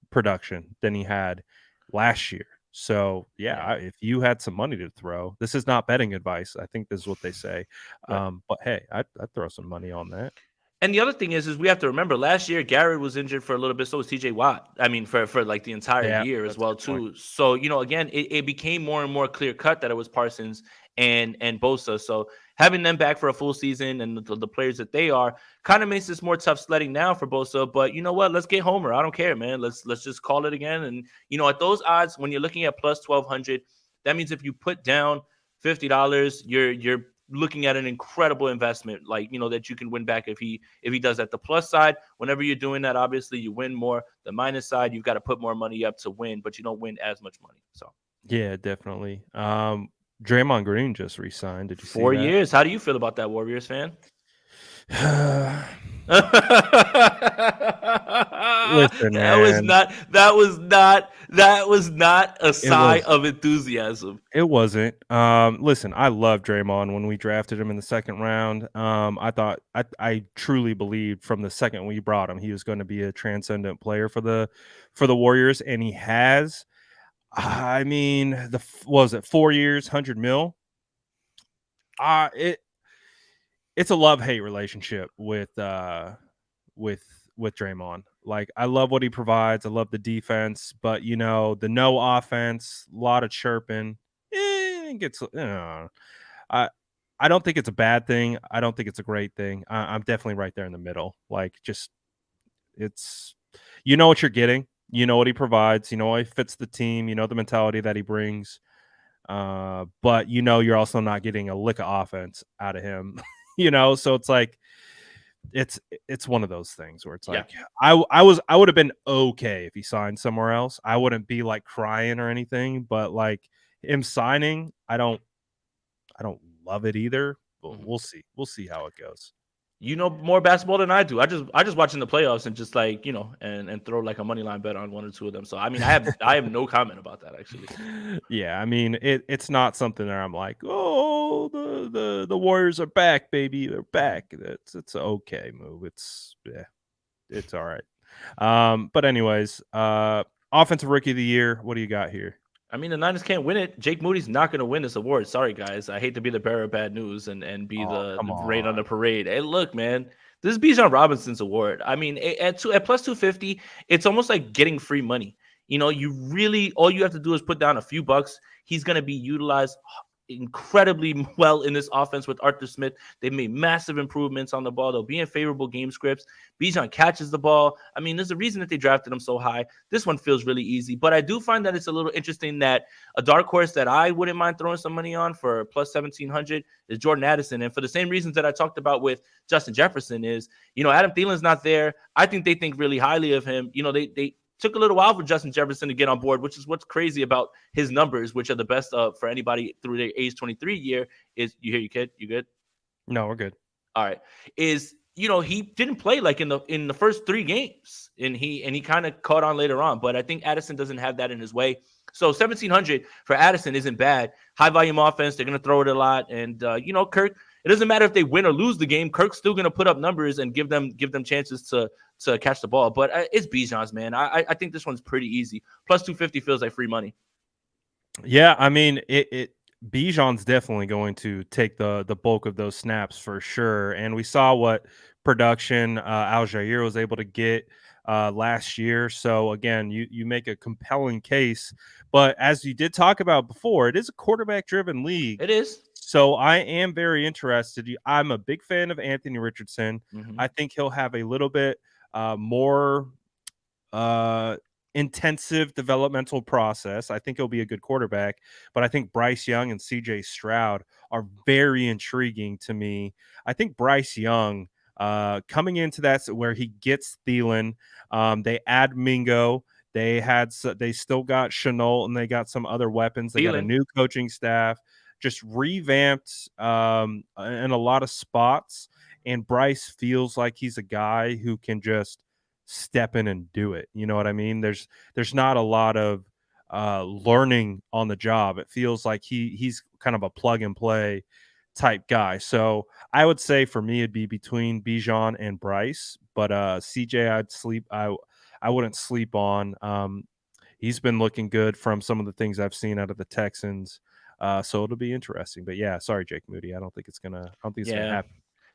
production than he had last year. So, if you had some money to throw, this is not betting advice. I think this is what they say. Right. But hey, I'd throw some money on that. And the other thing is we have to remember last year Garrett was injured for a little bit. So was TJ Watt. I mean, for like the entire year as well too. Point. So again, it became more and more clear cut that it was Parsons and Bosa. So having them back for a full season and the players that they are kind of makes this more tough sledding now for Bosa. But you know what? Let's get Homer. I don't care, man. Let's just call it again. And at those odds, when you're looking at plus 1,200, that means if you put down $50, you're looking at an incredible investment, that you can win back if he does that. The plus side, whenever you're doing that, obviously you win more. The minus side, you've got to put more money up to win, but you don't win as much money. So yeah, definitely. Draymond Green just re-signed. Did you see 4 years? How do you feel about that, Warriors fan? Listen, that was not a sigh of enthusiasm. It wasn't. Listen, I love Draymond. When we drafted him in the second round, I truly believed from the second we brought him, he was going to be a transcendent player for the Warriors, and he has. I mean, what was it, 4 years, $100 million? It's a love-hate relationship with Draymond. Like, I love what he provides. I love the defense, but the no offense, a lot of chirping. It gets. I don't think it's a bad thing. I don't think it's a great thing. I'm definitely right there in the middle. Like, just it's what you're getting. You know what he provides. You know how he fits the team. You know the mentality that he brings. But you're also not getting a lick of offense out of him. So it's like it's one of those things where it's like I would have been okay if he signed somewhere else. I wouldn't be like crying or anything, but like him signing, I don't love it either. But we'll see how it goes. You know more basketball than I do. I just watch in the playoffs and just like and throw like a money line bet on one or two of them. So I mean, I have no comment about that actually. Yeah, I mean it's not something that I'm like, oh, the Warriors are back, baby, they're back. It's an okay move. It's all right. But anyways, offensive rookie of the year. What do you got here? I mean, the Niners can't win it. Jake Moody's not going to win this award. Sorry, guys. I hate to be the bearer of bad news and be the rain on the parade. Hey, look, man, this is Bijan Robinson's award. I mean, at plus 250, it's almost like getting free money. You really, all you have to do is put down a few bucks. He's going to be utilized incredibly well in this offense with Arthur Smith. They've made massive improvements on the ball. They'll be in favorable game scripts. Bijan catches the ball. I mean, there's a reason that they drafted him so high. This one feels really easy, but I do find that it's a little interesting that a dark horse that I wouldn't mind throwing some money on for plus 1,700 is Jordan Addison. And for the same reasons that I talked about with Justin Jefferson is, Adam Thielen's not there. I think they think really highly of him. They took a little while for Justin Jefferson to get on board, which is what's crazy about his numbers, which are the best for anybody through their age 23 year. Is you hear you kid? You good? No, we're good. All right. Is he didn't play like in the first 3 games, and he kind of caught on later on. But I think Addison doesn't have that in his way. So 1,700 for Addison isn't bad. High volume offense. They're gonna throw it a lot, and Kirk. It doesn't matter if they win or lose the game. Kirk's still gonna put up numbers and give them chances to catch the ball. But it's Bijan's, man. I think this one's pretty easy. Plus 250 feels like free money. Yeah, I mean, Bijan's definitely going to take the bulk of those snaps for sure, and we saw what production Al Jair was able to get last year. So again, you make a compelling case, but as you did talk about before, it is a quarterback-driven league. It is. So I am very interested. I'm a big fan of Anthony Richardson. Mhm. I think he'll have a little bit more uh, intensive developmental process. I think he'll be a good quarterback, but I think Bryce Young and CJ Stroud are very intriguing to me. I think Bryce Young, coming into that where he gets Thielen, they add Mingo. They still got Chenault and they got some other weapons. They got a Thielen. new coaching staff, just revamped in a lot of spots. And Bryce feels like he's a guy who can just step in and do it. You know what I mean? There's not a lot of learning on the job. It feels like he's kind of a plug and play type guy. So I would say for me it'd be between Bijan and Bryce, but CJ I wouldn't sleep on. He's been looking good from some of the things I've seen out of the Texans. So it'll be interesting. But yeah, sorry, Jake Moody. I don't think it's gonna Yeah. happen.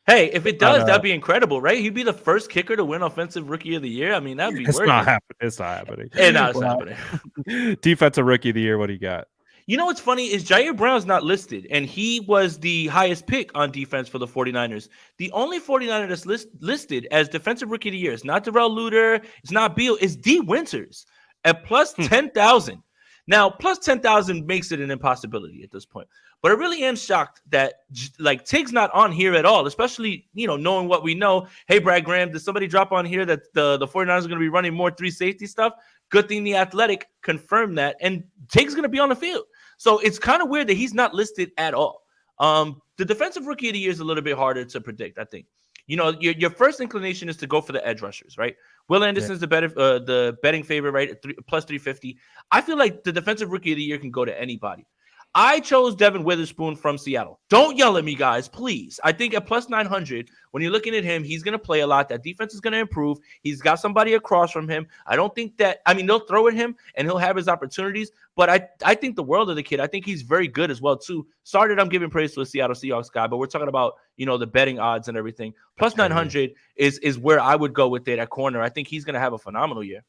Hey, if it Not does, that'd be incredible, right? He'd be the first kicker to win Offensive Rookie of the Year. I mean, that'd be it's worth not it. happening. It's not happening. And now it's Well, happening. defensive rookie of the year. What do you got? You know what's funny is Jair Brown's not listed, and he was the highest pick on defense for the 49ers. The only 49er that's listed as Defensive Rookie of the Year is not Darrell Luter, it's not Beal, it's D. Winters at plus 10,000. Now, plus 10,000 makes it an impossibility at this point. But I really am shocked that like Tig's not on here at all, especially, knowing what we know. Hey, Brad Graham, did somebody drop on here that the 49ers are going to be running more 3 safety stuff? Good thing the Athletic confirmed that, and Tig's going to be on the field. So it's kind of weird that he's not listed at all. The Defensive Rookie of the Year is a little bit harder to predict, I think. Your first inclination is to go for the edge rushers, right? Will Anderson's the betting favorite, right? Plus 350. I feel like the Defensive Rookie of the Year can go to anybody. I chose Devin Witherspoon from Seattle. Don't yell at me, guys, please. I think at plus 900, when you're looking at him, he's going to play a lot. That defense is going to improve. He's got somebody across from him. I don't think they'll throw at him and he'll have his opportunities, but I think the world of the kid. I think he's very good as well, too. Sorry that I'm giving praise to a Seattle Seahawks guy, but we're talking about, the betting odds and everything. Plus 900 is where I would go with it at corner. I think he's going to have a phenomenal year.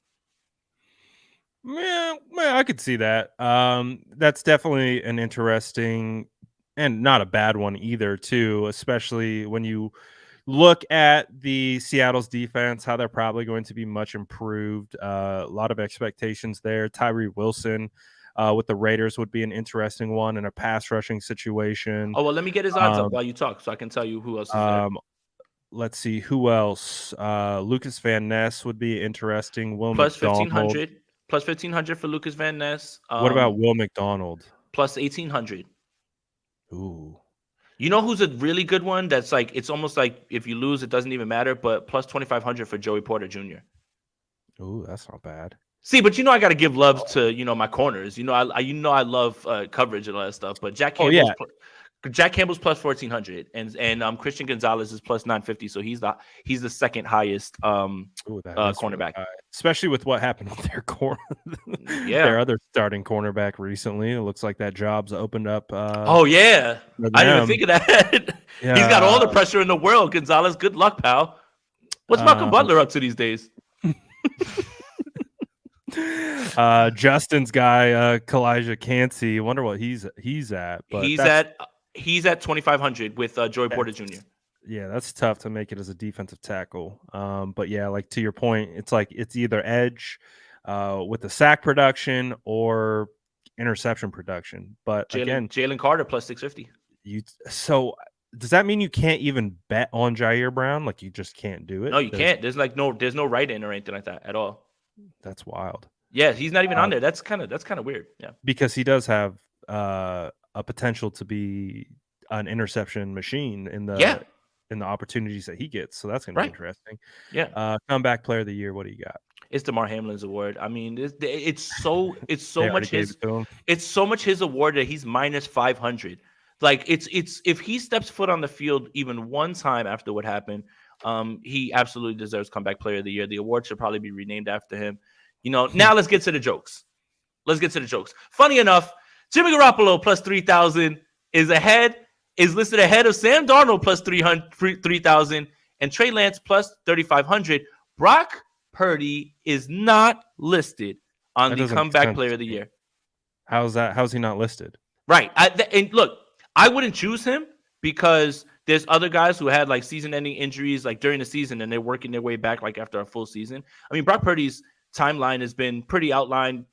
Yeah, I could see that. That's definitely an interesting and not a bad one either, too, especially when you look at the Seattle's defense, how they're probably going to be much improved. A lot of expectations there. Tyree Wilson with the Raiders would be an interesting one in a pass rushing situation. Oh, well, let me get his odds up while you talk so I can tell you who else is there. Let's see who else. Lucas Van Ness would be interesting. Will plus McDonald. 1,500. Plus 1,500 for Lucas Van Ness. What about Will McDonald? Plus 1,800. Ooh. You know who's a really good one? That's like, it's almost like if you lose, it doesn't even matter. But plus 2,500 for Joey Porter Jr. Ooh, that's not bad. See, but I got to give love to my corners. I love coverage and all that stuff. But Jack Campbell's plus 1,400, and Christian Gonzalez is plus 950. So he's the second highest cornerback. Really, especially with what happened with their their other starting cornerback recently. It looks like that job's opened up. I didn't even think of that. Yeah. He's got all the pressure in the world. Gonzalez, good luck, pal. What's Malcolm Butler up to these days? Justin's guy, Kalijah Cansey. Wonder what he's at. But he's at 2,500 with Joey Porter Jr. Yeah, that's tough to make it as a defensive tackle. But yeah, like to your point, it's either edge with the sack production or interception production. But Jalen Carter plus 650. So does that mean you can't even bet on Jair Brown? Like you just can't do it? No, you can't. There's no write-in or anything like that at all. That's wild. Yeah, he's not even on there. That's kind of weird. Yeah, because he does have a potential to be an interception machine in the opportunities that he gets. So that's going to be interesting. Yeah. Comeback player of the year. What do you got? It's DeMar Hamlin's award. I mean, it's so much his award that he's minus 500. Like it's if he steps foot on the field even one time after what happened, he absolutely deserves comeback player of the year. The award should probably be renamed after him. Now let's get to the jokes. Funny enough, Jimmy Garoppolo plus 3,000 is listed ahead of Sam Darnold plus 3,000 and Trey Lance plus 3,500. Brock Purdy is not listed on That the doesn't make comeback sense player to of the me. year. How's that? How's he not listed? Right. And look, I wouldn't choose him because there's other guys who had like season-ending injuries like during the season and they're working their way back like after a full season. I mean, Brock Purdy's timeline has been pretty outlined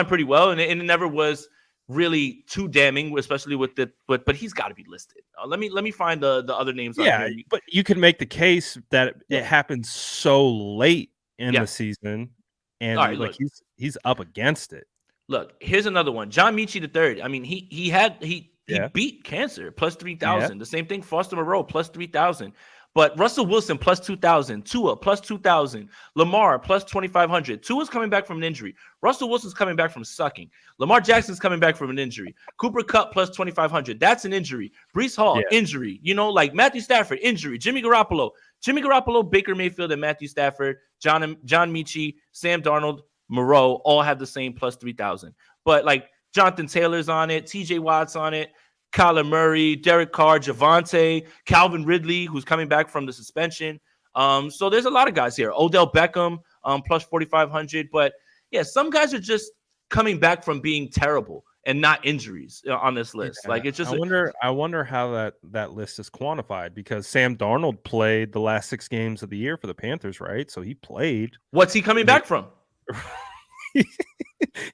pretty well, and it never was really too damning, especially with the but he's got to be listed. Let me find the other names on Yeah, here. but you can make the case that Yeah. it happened so late in Yeah. the season, and All right, like look. he's up against it. Look, here's another one. John Michie III. I mean, he Yeah. beat cancer plus 3,000. Yeah. The same thing, Foster Moreau plus 3,000. But Russell Wilson plus 2,000. Tua plus 2,000. Lamar plus 2,500. Tua's coming back from an injury. Russell Wilson's coming back from sucking. Lamar Jackson's coming back from an injury. Cooper Kupp plus 2,500. That's an injury. Breece Hall, Yeah. injury. You know, like Matthew Stafford, injury. Jimmy Garoppolo, Baker Mayfield, and Matthew Stafford. John Michie, Sam Darnold, Moreau all have the same plus 3,000. But like Jonathan Taylor's on it, TJ Watt's on it, Kyler Murray, Derek Carr, Javonte, Calvin Ridley, who's coming back from the suspension. So there's a lot of guys here. Odell Beckham, plus 4,500. But yeah, some guys are just coming back from being terrible and not injuries on this list. Yeah. Like it's just I wonder how that list is quantified because Sam Darnold played the last 6 games of the year for the Panthers, right? So he played. What's he coming back from?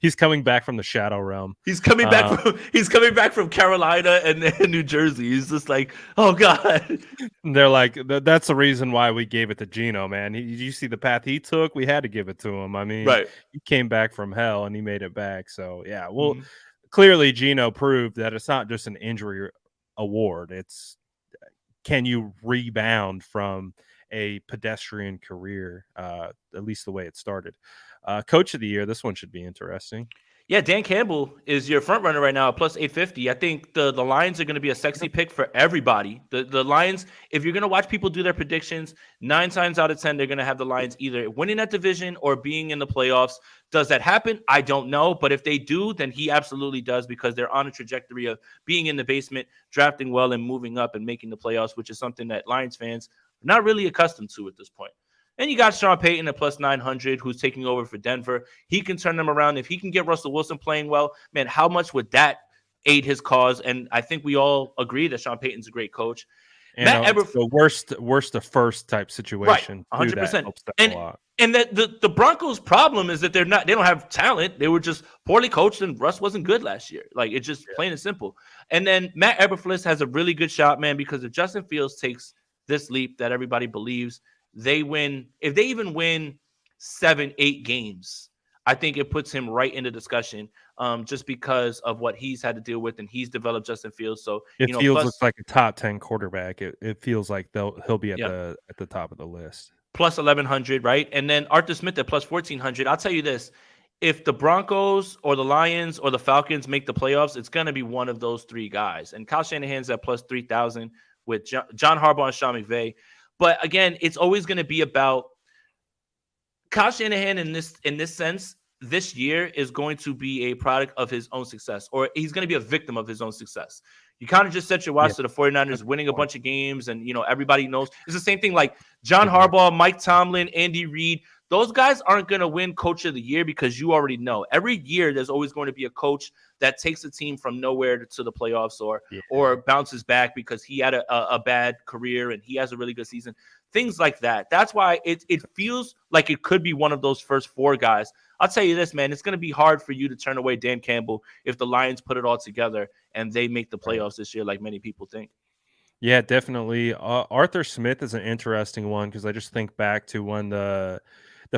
He's coming back from the shadow realm. He's coming back from Carolina and New Jersey. He's just like, oh god. They're like, that's the reason why we gave it to Geno, man. You see the path he took. We had to give it to him. I mean, Right. He came back from hell and he made it back. So yeah, well, clearly Geno proved that it's not just an injury award. It's can you rebound from a pedestrian career, at least the way it started. Coach of the year, this one should be interesting. Yeah, Dan Campbell is your front runner right now at plus 850. I think the Lions are going to be a sexy pick for everybody. The Lions, if you're going to watch people do their predictions, 9 times out of 10, they're going to have the Lions either winning that division or being in the playoffs. Does that happen? I don't know. But if they do, then he absolutely does because they're on a trajectory of being in the basement, drafting well, and moving up and making the playoffs, which is something that Lions fans are not really accustomed to at this point. And you got Sean Payton at plus 900, who's taking over for Denver. He can turn them around. If he can get Russell Wilson playing well, man, how much would that aid his cause? And I think we all agree that Sean Payton's a great coach. And Matt Eberflus, the worst to first type situation. Right, 100%. A lot. And that the Broncos' problem is that they don't have talent. They were just poorly coached, and Russ wasn't good last year. Like it's just plain and simple. And then Matt Eberflus has a really good shot, man, because if Justin Fields takes this leap that everybody believes, they win. If they even win 7-8 games, I think it puts him right in the discussion, just because of what he's had to deal with, and he's developed Justin Fields. So Fields looks like a top 10 quarterback. It feels like he'll be at the top of the list. Plus 1,100, right? And then Arthur Smith at plus 1,400. I'll tell you this: if the Broncos or the Lions or the Falcons make the playoffs, it's going to be one of those 3 guys. And Kyle Shanahan's at plus 3,000 with John Harbaugh and Sean McVay. But again, it's always going to be about Kyle Shanahan in this sense. This year is going to be a product of his own success, or he's going to be a victim of his own success. You kind of just set your watch to the 49ers winning a bunch of games, and everybody knows it's the same thing like John Harbaugh, Mike Tomlin, Andy Reid. Those guys aren't going to win Coach of the Year because you already know. Every year there's always going to be a coach that takes a team from nowhere to the playoffs or bounces back because he had a bad career and he has a really good season. Things like that. That's why it feels like it could be one of those first 4 guys. I'll tell you this, man. It's going to be hard for you to turn away Dan Campbell if the Lions put it all together and they make the playoffs this year like many people think. Yeah, definitely. Arthur Smith is an interesting one because I just think back to when the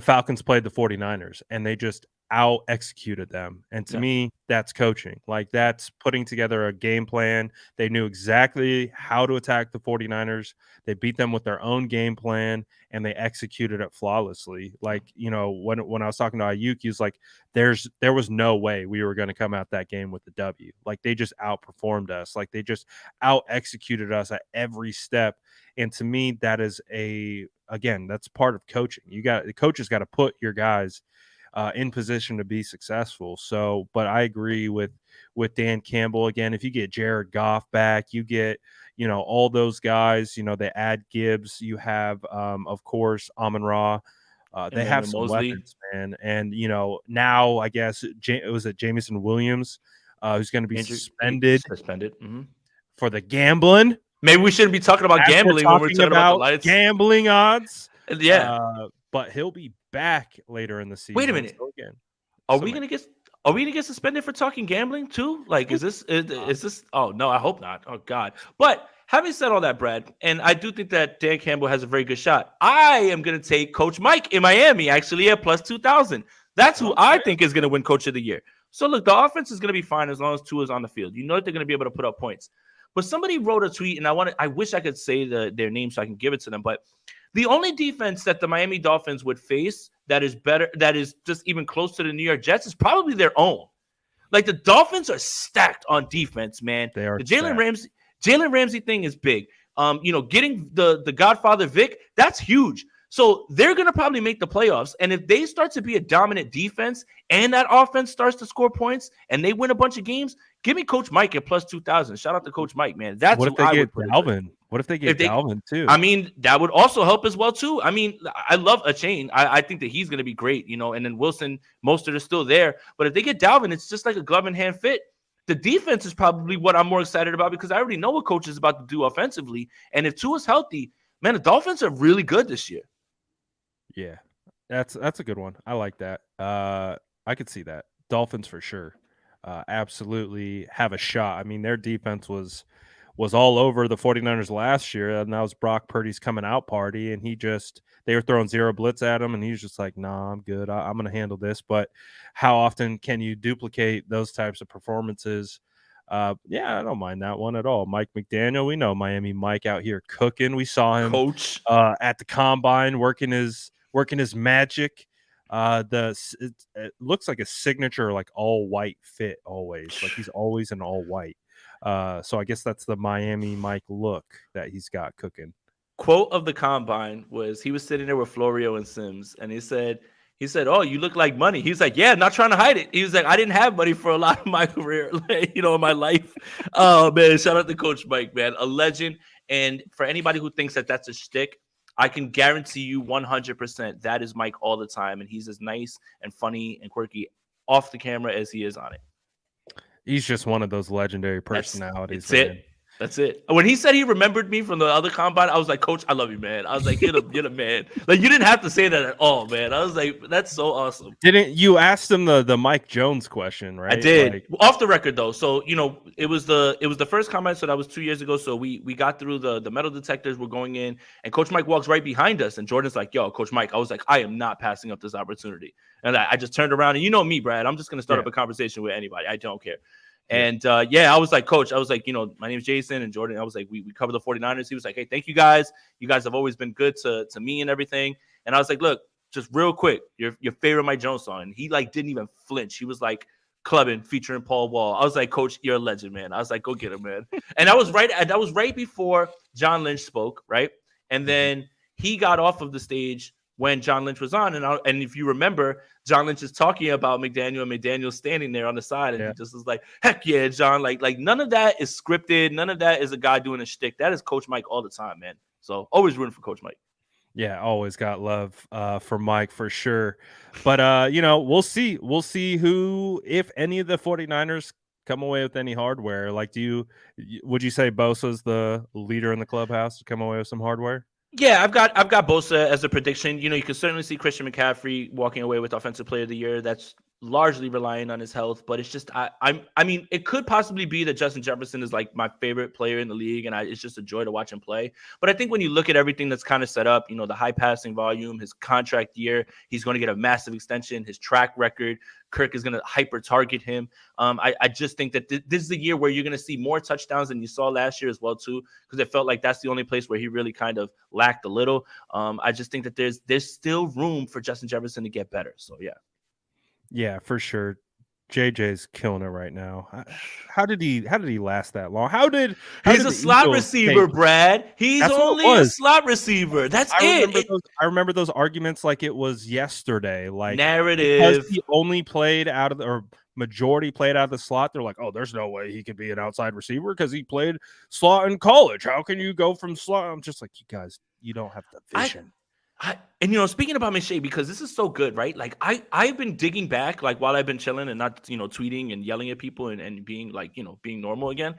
Falcons played the 49ers and they just out-executed them. And to me, that's coaching. Like that's putting together a game plan. They knew exactly how to attack the 49ers. They beat them with their own game plan and they executed it flawlessly. Like, when I was talking to Ayuk, he was like, there was no way we were going to come out that game with the W. Like they just outperformed us. Like they just out-executed us at every step. And to me, that is again, that's part of coaching. The coaches got to put your guys in position to be successful. So, but I agree with Dan Campbell again. If you get Jared Goff back, you get all those guys. They add Gibbs. You have of course Amon-Ra. They have Emmanuel some Mosley. weapons, man. And now I guess it was Jamison Williams who's going to be suspended for the gambling. Maybe we shouldn't be talking about gambling when we're talking about the Lions. Gambling odds. Yeah. But he'll be back later in the season. Wait a minute. So again, Are we gonna get suspended for talking gambling too? Like, is this? Oh no, I hope not. Oh God. But having said all that, Brad, and I do think that Dan Campbell has a very good shot. I am gonna take Coach Mike in Miami actually at plus 2,000. That's who I think is gonna win Coach of the Year. So look, the offense is gonna be fine as long as Tua is on the field. You know that they're gonna be able to put up points. But somebody wrote a tweet, and I wish I could say their name so I can give it to them, but the only defense that the Miami Dolphins would face that is better, that is just even close to the New York Jets, is probably their own. Like, the Dolphins are stacked on defense, man. They are. The Jalen Ramsey thing is big. Getting the Godfather Vic, that's huge. So they're going to probably make the playoffs. And if they start to be a dominant defense and that offense starts to score points and they win a bunch of games, give me Coach Mike at plus 2,000. Shout out to Coach Mike, man. That's what if they get Dalvin? What if they get Dalvin too? I mean, that would also help as well too. I mean, I love Achane. I think that he's going to be great, and then Wilson, Mostert is still there. But if they get Dalvin, it's just like a glove in hand fit. The defense is probably what I'm more excited about because I already know what Coach is about to do offensively. And if Tua's healthy, man, the Dolphins are really good this year. Yeah, that's a good one. I like that. I could see that. Dolphins for sure. Absolutely have a shot. I mean, their defense was all over the 49ers last year, and that was Brock Purdy's coming out party, and they were throwing zero blitz at him, and he was just like, nah, I'm good. I'm going to handle this. But how often can you duplicate those types of performances? Yeah, I don't mind that one at all. Mike McDaniel, we know Miami Mike out here cooking. We saw him Coach at the combine working his magic. It looks like a signature, like all white fit always. Like he's always in all white. So I guess that's the Miami Mike look that he's got cooking. Quote of the combine was he was sitting there with Florio and Sims, and he said, "Oh, you look like money." He was like, "Yeah, not trying to hide it." He was like, "I didn't have money for a lot of my career, in my life." Oh man, shout out to Coach Mike, man, a legend. And for anybody who thinks that that's a shtick, I can guarantee you 100% that is Mike all the time, and he's as nice and funny and quirky off the camera as he is on it. He's just one of those legendary personalities. That's it. When he said he remembered me from the other combine, I was like, Coach, I love you, man. I was like, you're the man. Like, you didn't have to say that at all, man. I was like, that's so awesome. Didn't you ask him the Mike Jones question, right? I did. Off the record though. So, it was the first combine, so that was 2 years ago. So we got through the metal detectors, we're going in, and Coach Mike walks right behind us. And Jordan's like, yo, Coach Mike. I was like, I am not passing up this opportunity. And I just turned around, and you know me, Brad. I'm just gonna start up a conversation with anybody. I don't care. And I was like, Coach, I was like, my name is Jason, and Jordan. I was like, we cover the 49ers. He was like, hey, thank you guys. You guys have always been good to me and everything. And I was like, look, just real quick, your favorite Mike Jones song. And he didn't even flinch. He was like, Clubbing featuring Paul Wall. I was like, Coach, you're a legend, man. I was like, go get him, man. And that was right before John Lynch spoke, right? And then he got off of the stage when John Lynch was on. And if you remember, John Lynch is talking about McDaniel, and McDaniel's standing there on the side, and he just was like, heck yeah, John. Like none of that is scripted. None of that is a guy doing a shtick. That is Coach Mike all the time, man. So always rooting for Coach Mike. Yeah, always got love for Mike for sure. But we'll see. We'll see who, if any of the 49ers come away with any hardware. Like, would you say Bosa's the leader in the clubhouse to come away with some hardware? Yeah, I've got Bosa as a prediction. You can certainly see Christian McCaffrey walking away with Offensive Player of the Year. That's largely relying on his health, but it's just I mean, it could possibly be that Justin Jefferson is like my favorite player in the league, and it's just a joy to watch him play. But I think when you look at everything that's kind of set up, the high passing volume, his contract year, he's going to get a massive extension, his track record, Kirk is going to hyper target him. I just think that this is the year where you're going to see more touchdowns than you saw last year as well too, because it felt like that's the only place where he really kind of lacked a little. I just think that there's still room for Justin Jefferson to get better. So yeah. Yeah, for sure. JJ's killing it right now. How did he last that long? He's a slot receiver, Brad. He's only a slot receiver. That's it. I remember those arguments like it was yesterday. Like narrative. Because he only played out of or majority played out of the slot. They're like, oh, there's no way he could be an outside receiver because he played slot in college. How can you go from slot? I'm just like, you guys, you don't have the vision. And speaking about McShay, because this is so good, right? Like I've been digging back, like while I've been chilling and not, tweeting and yelling at people and being like, being normal again.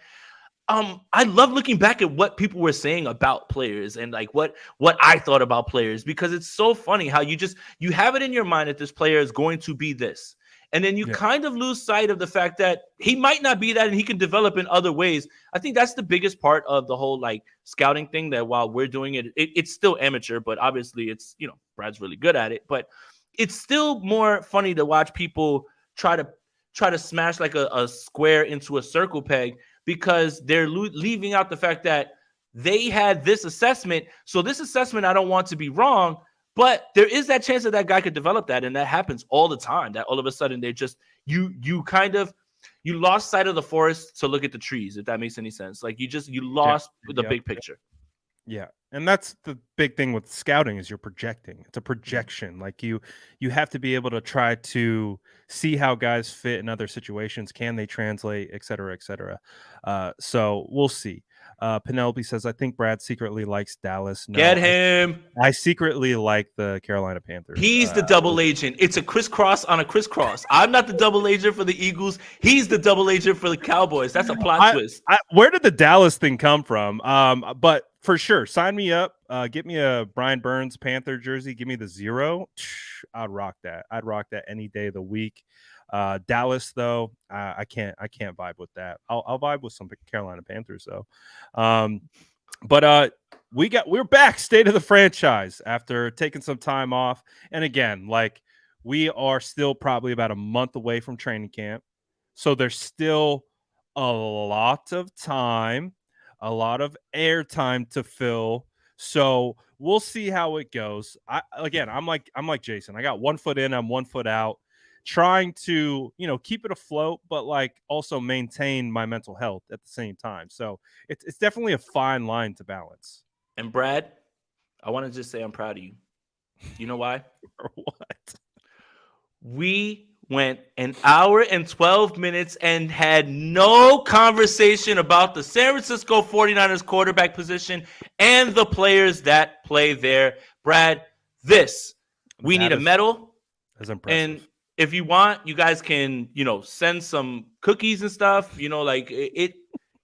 I love looking back at what people were saying about players and like what I thought about players, because it's so funny how you have it in your mind that this player is going to be this. And then you kind of lose sight of the fact that he might not be that and he can develop in other ways. I think that's the biggest part of the whole like scouting thing, that while we're doing it, it's still amateur, but obviously it's, Brad's really good at it, but it's still more funny to watch people try to smash like a square into a circle peg, because they're leaving out the fact that they had this assessment. So this assessment, I don't want to be wrong, but there is that chance that guy could develop that. And that happens all the time, that all of a sudden they just, you lost sight of the forest to look at the trees, if that makes any sense. Like you lost the big picture. Yeah. And that's the big thing with scouting, is you're projecting. It's a projection. Like you have to be able to try to see how guys fit in other situations. Can they translate, et cetera, et cetera. So we'll see. Penelope says, I think Brad secretly likes Dallas. No, Get him. I secretly like the Carolina Panthers. He's the double agent. It's a crisscross on a crisscross. I'm not the double agent for the Eagles. He's the double agent for the Cowboys. That's a plot twist. Where did the Dallas thing come from? But for sure, sign me up. Get me a Brian Burns Panther jersey. Give me the 0. I'd rock that. I'd rock that any day of the week. Dallas, though, I can't vibe with that. I'll vibe with some Carolina Panthers, though. But we're back, state of the franchise, after taking some time off. And again, like, we are still probably about a month away from training camp, so there's still a lot of time, a lot of airtime to fill. So we'll see how it goes. I'm like Jason. I got 1 foot in, I'm 1 foot out, trying to, keep it afloat, but like also maintain my mental health at the same time. So it's definitely a fine line to balance. And Brad, I want to just say I'm proud of you. You know why? Or what? We went an hour and 12 minutes and had no conversation about the San Francisco 49ers quarterback position and the players that play there. Brad, we need a medal. That's impressive. And if you want, you guys can, send some cookies and stuff, like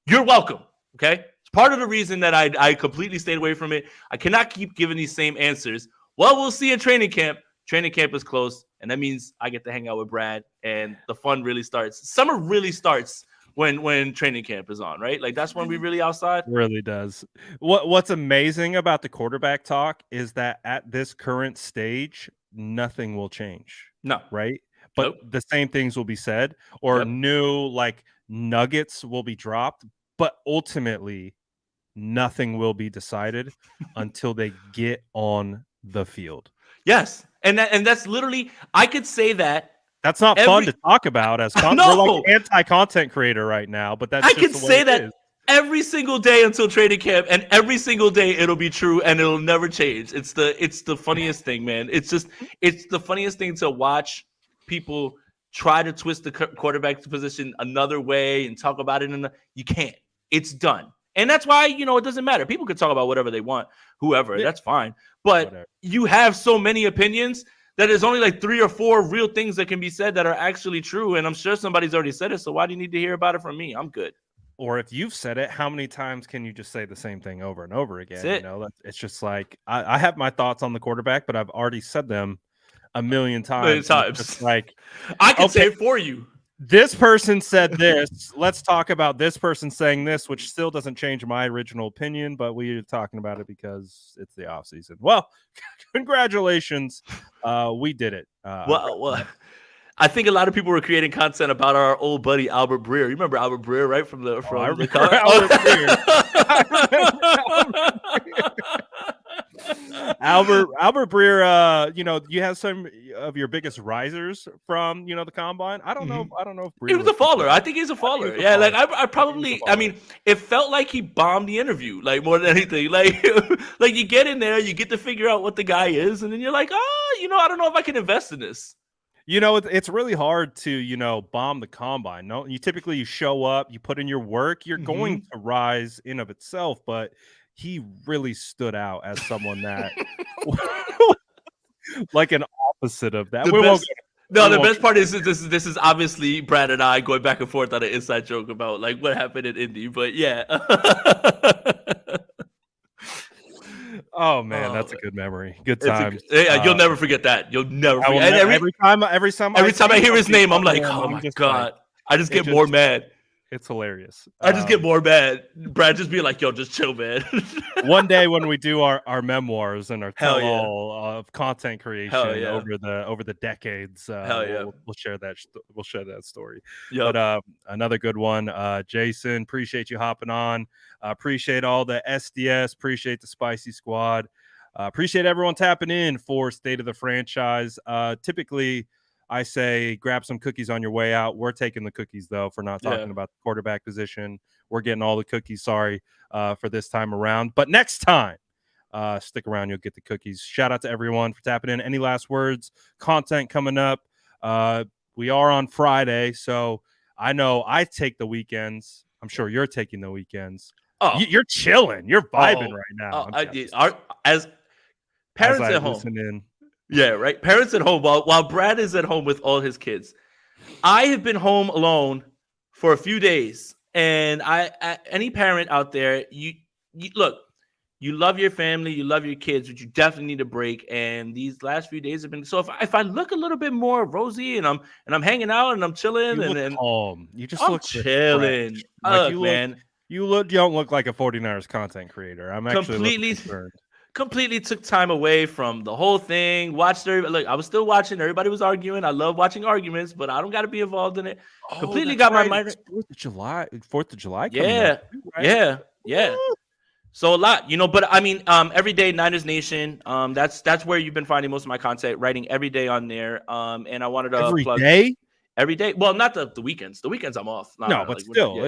you're welcome. Okay. It's part of the reason that I completely stayed away from it. I cannot keep giving these same answers. Well, we'll see in training camp. Training camp is close, and that means I get to hang out with Brad, and the fun really starts. Summer really starts when training camp is on, right? Like that's when we really outside. It really does. What's amazing about the quarterback talk is that at this current stage, nothing will change. No. Right? But the same things will be said, or new like nuggets will be dropped, but ultimately nothing will be decided until they get on the field. Yes. And that's literally, I could say that. That's not fun to talk about as we're like anti-content creator right now, but that's I could say that every single day until training camp, and every single day it'll be true and it'll never change. It's the funniest thing, man. It's the funniest thing to watch people try to twist the quarterback position another way and talk about it. You can't. It's done. And that's why, it doesn't matter. People can talk about whatever they want, whoever, that's fine. But you have so many opinions that there's only like 3 or 4 real things that can be said that are actually true. And I'm sure somebody's already said it. So why do you need to hear about it from me? I'm good. Or if you've said it, how many times can you just say the same thing over and over again? It's just like, I have my thoughts on the quarterback, but I've already said them a million times. It's like, I can say it for you. This person said this. Let's talk about this person saying this, which still doesn't change my original opinion, but we're talking about it because it's the off season. Well, congratulations. We did it. Well, I think a lot of people were creating content about our old buddy Albert Breer. You remember Albert Breer, right? From the Albert Breer. Albert Breer, you have some of your biggest risers from the combine. I don't know. I don't know if He Breer was a faller. I think he's a faller. Yeah, like I probably. I mean, it felt like he bombed the interview, like more than anything. Like, like you get in there, you get to figure out what the guy is, and then you're like, I don't know if I can invest in this. It's really hard to bomb the combine. No, you typically show up, you put in your work, you're going to rise in of itself, but he really stood out as someone that like an opposite of that. The best part is this is obviously Brad and I going back and forth on an inside joke about like what happened in Indy, but yeah. Oh man, that's a good memory. Good times. You'll never forget that. You'll never forget. Every time I hear his name, I'm like, oh my god! I just get more mad. It's hilarious. I just get more mad. Brad just be like, yo, just chill, man. One day when we do our memoirs and our tell-all of content creation over the decades, we'll share that story. Yep. But another good one, Jason, appreciate you hopping on. Appreciate all the SDS, appreciate the Spicy Squad. Appreciate everyone tapping in for State of the Franchise. Typically, I say grab some cookies on your way out. We're taking the cookies, though, for not talking about the quarterback position. We're getting all the cookies, sorry, for this time around. But next time, stick around. You'll get the cookies. Shout out to everyone for tapping in. Any last words? Content coming up. We are on Friday, so I know I take the weekends. I'm sure you're taking the weekends. Oh, you're chilling. You're vibing right now. As parents at home. Yeah, right. Parents at home while Brad is at home with all his kids. I have been home alone for a few days, and any parent out there, you look, you love your family, you love your kids, but you definitely need a break. And these last few days have been so. If I look a little bit more rosy and I'm hanging out and I'm chilling and calm, you just I'm look chilling. Like man, you don't look like a 49ers content creator. I'm actually completely took time away from the whole thing. Watched everybody. Look, I was still watching. Everybody was arguing. I love watching arguments, but I don't got to be involved in it. Completely got my mind. 4th of July. Yeah, right? Yeah. So a lot, but I mean, every day Niners Nation. That's where you've been finding most of my content. Writing every day on there. And I wanted to plug every day. Well, not the weekends. The weekends I'm off. But still,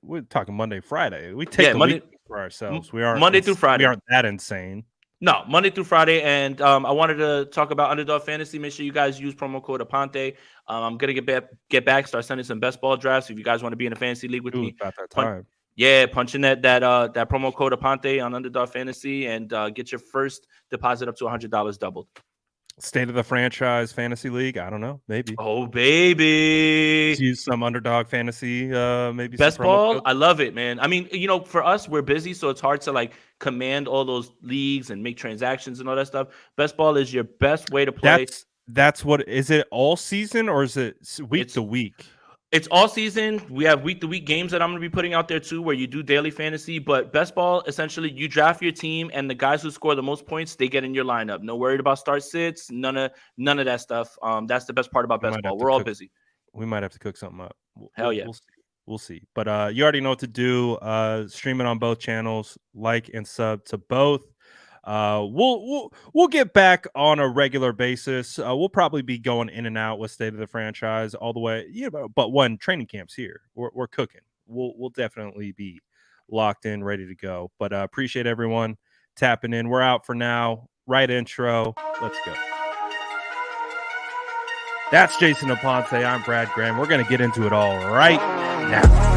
we're talking Monday, Friday. We take the Monday for ourselves. We are Monday through Friday. We aren't that insane. No, Monday through Friday, and I wanted to talk about Underdog Fantasy. Make sure you guys use promo code Aponte. I'm gonna get back, start sending some best ball drafts. If you guys want to be in a fantasy league with me, about that time. Punch in that promo code Aponte on Underdog Fantasy and get your first deposit up to $100 doubled. State of the Franchise Fantasy League. I don't know. Maybe. Oh, baby. Let's use some Underdog Fantasy. Maybe best ball. I love it, man. I mean, for us, we're busy, so it's hard to like command all those leagues and make transactions and all that stuff. Best ball is your best way to play. That's what is it all season or is it week to week? It's all season. We have week-to-week games that I'm going to be putting out there too, where you do daily fantasy. But best ball, essentially, you draft your team, and the guys who score the most points, they get in your lineup. No worried about start sits, none of that stuff. That's the best part about best ball. We're all busy. We might have to cook something up. Hell yeah. We'll see. But you already know what to do. Stream it on both channels. Like and sub to both. We'll get back on a regular basis. We'll probably be going in and out with State of the Franchise all the way, but when training camp's here, we're cooking. We'll definitely be locked in, ready to go. But appreciate everyone tapping in. We're out for now. Right intro. Let's go. That's Jason Aponte. I'm Brad Graham. We're going to get into it all right now.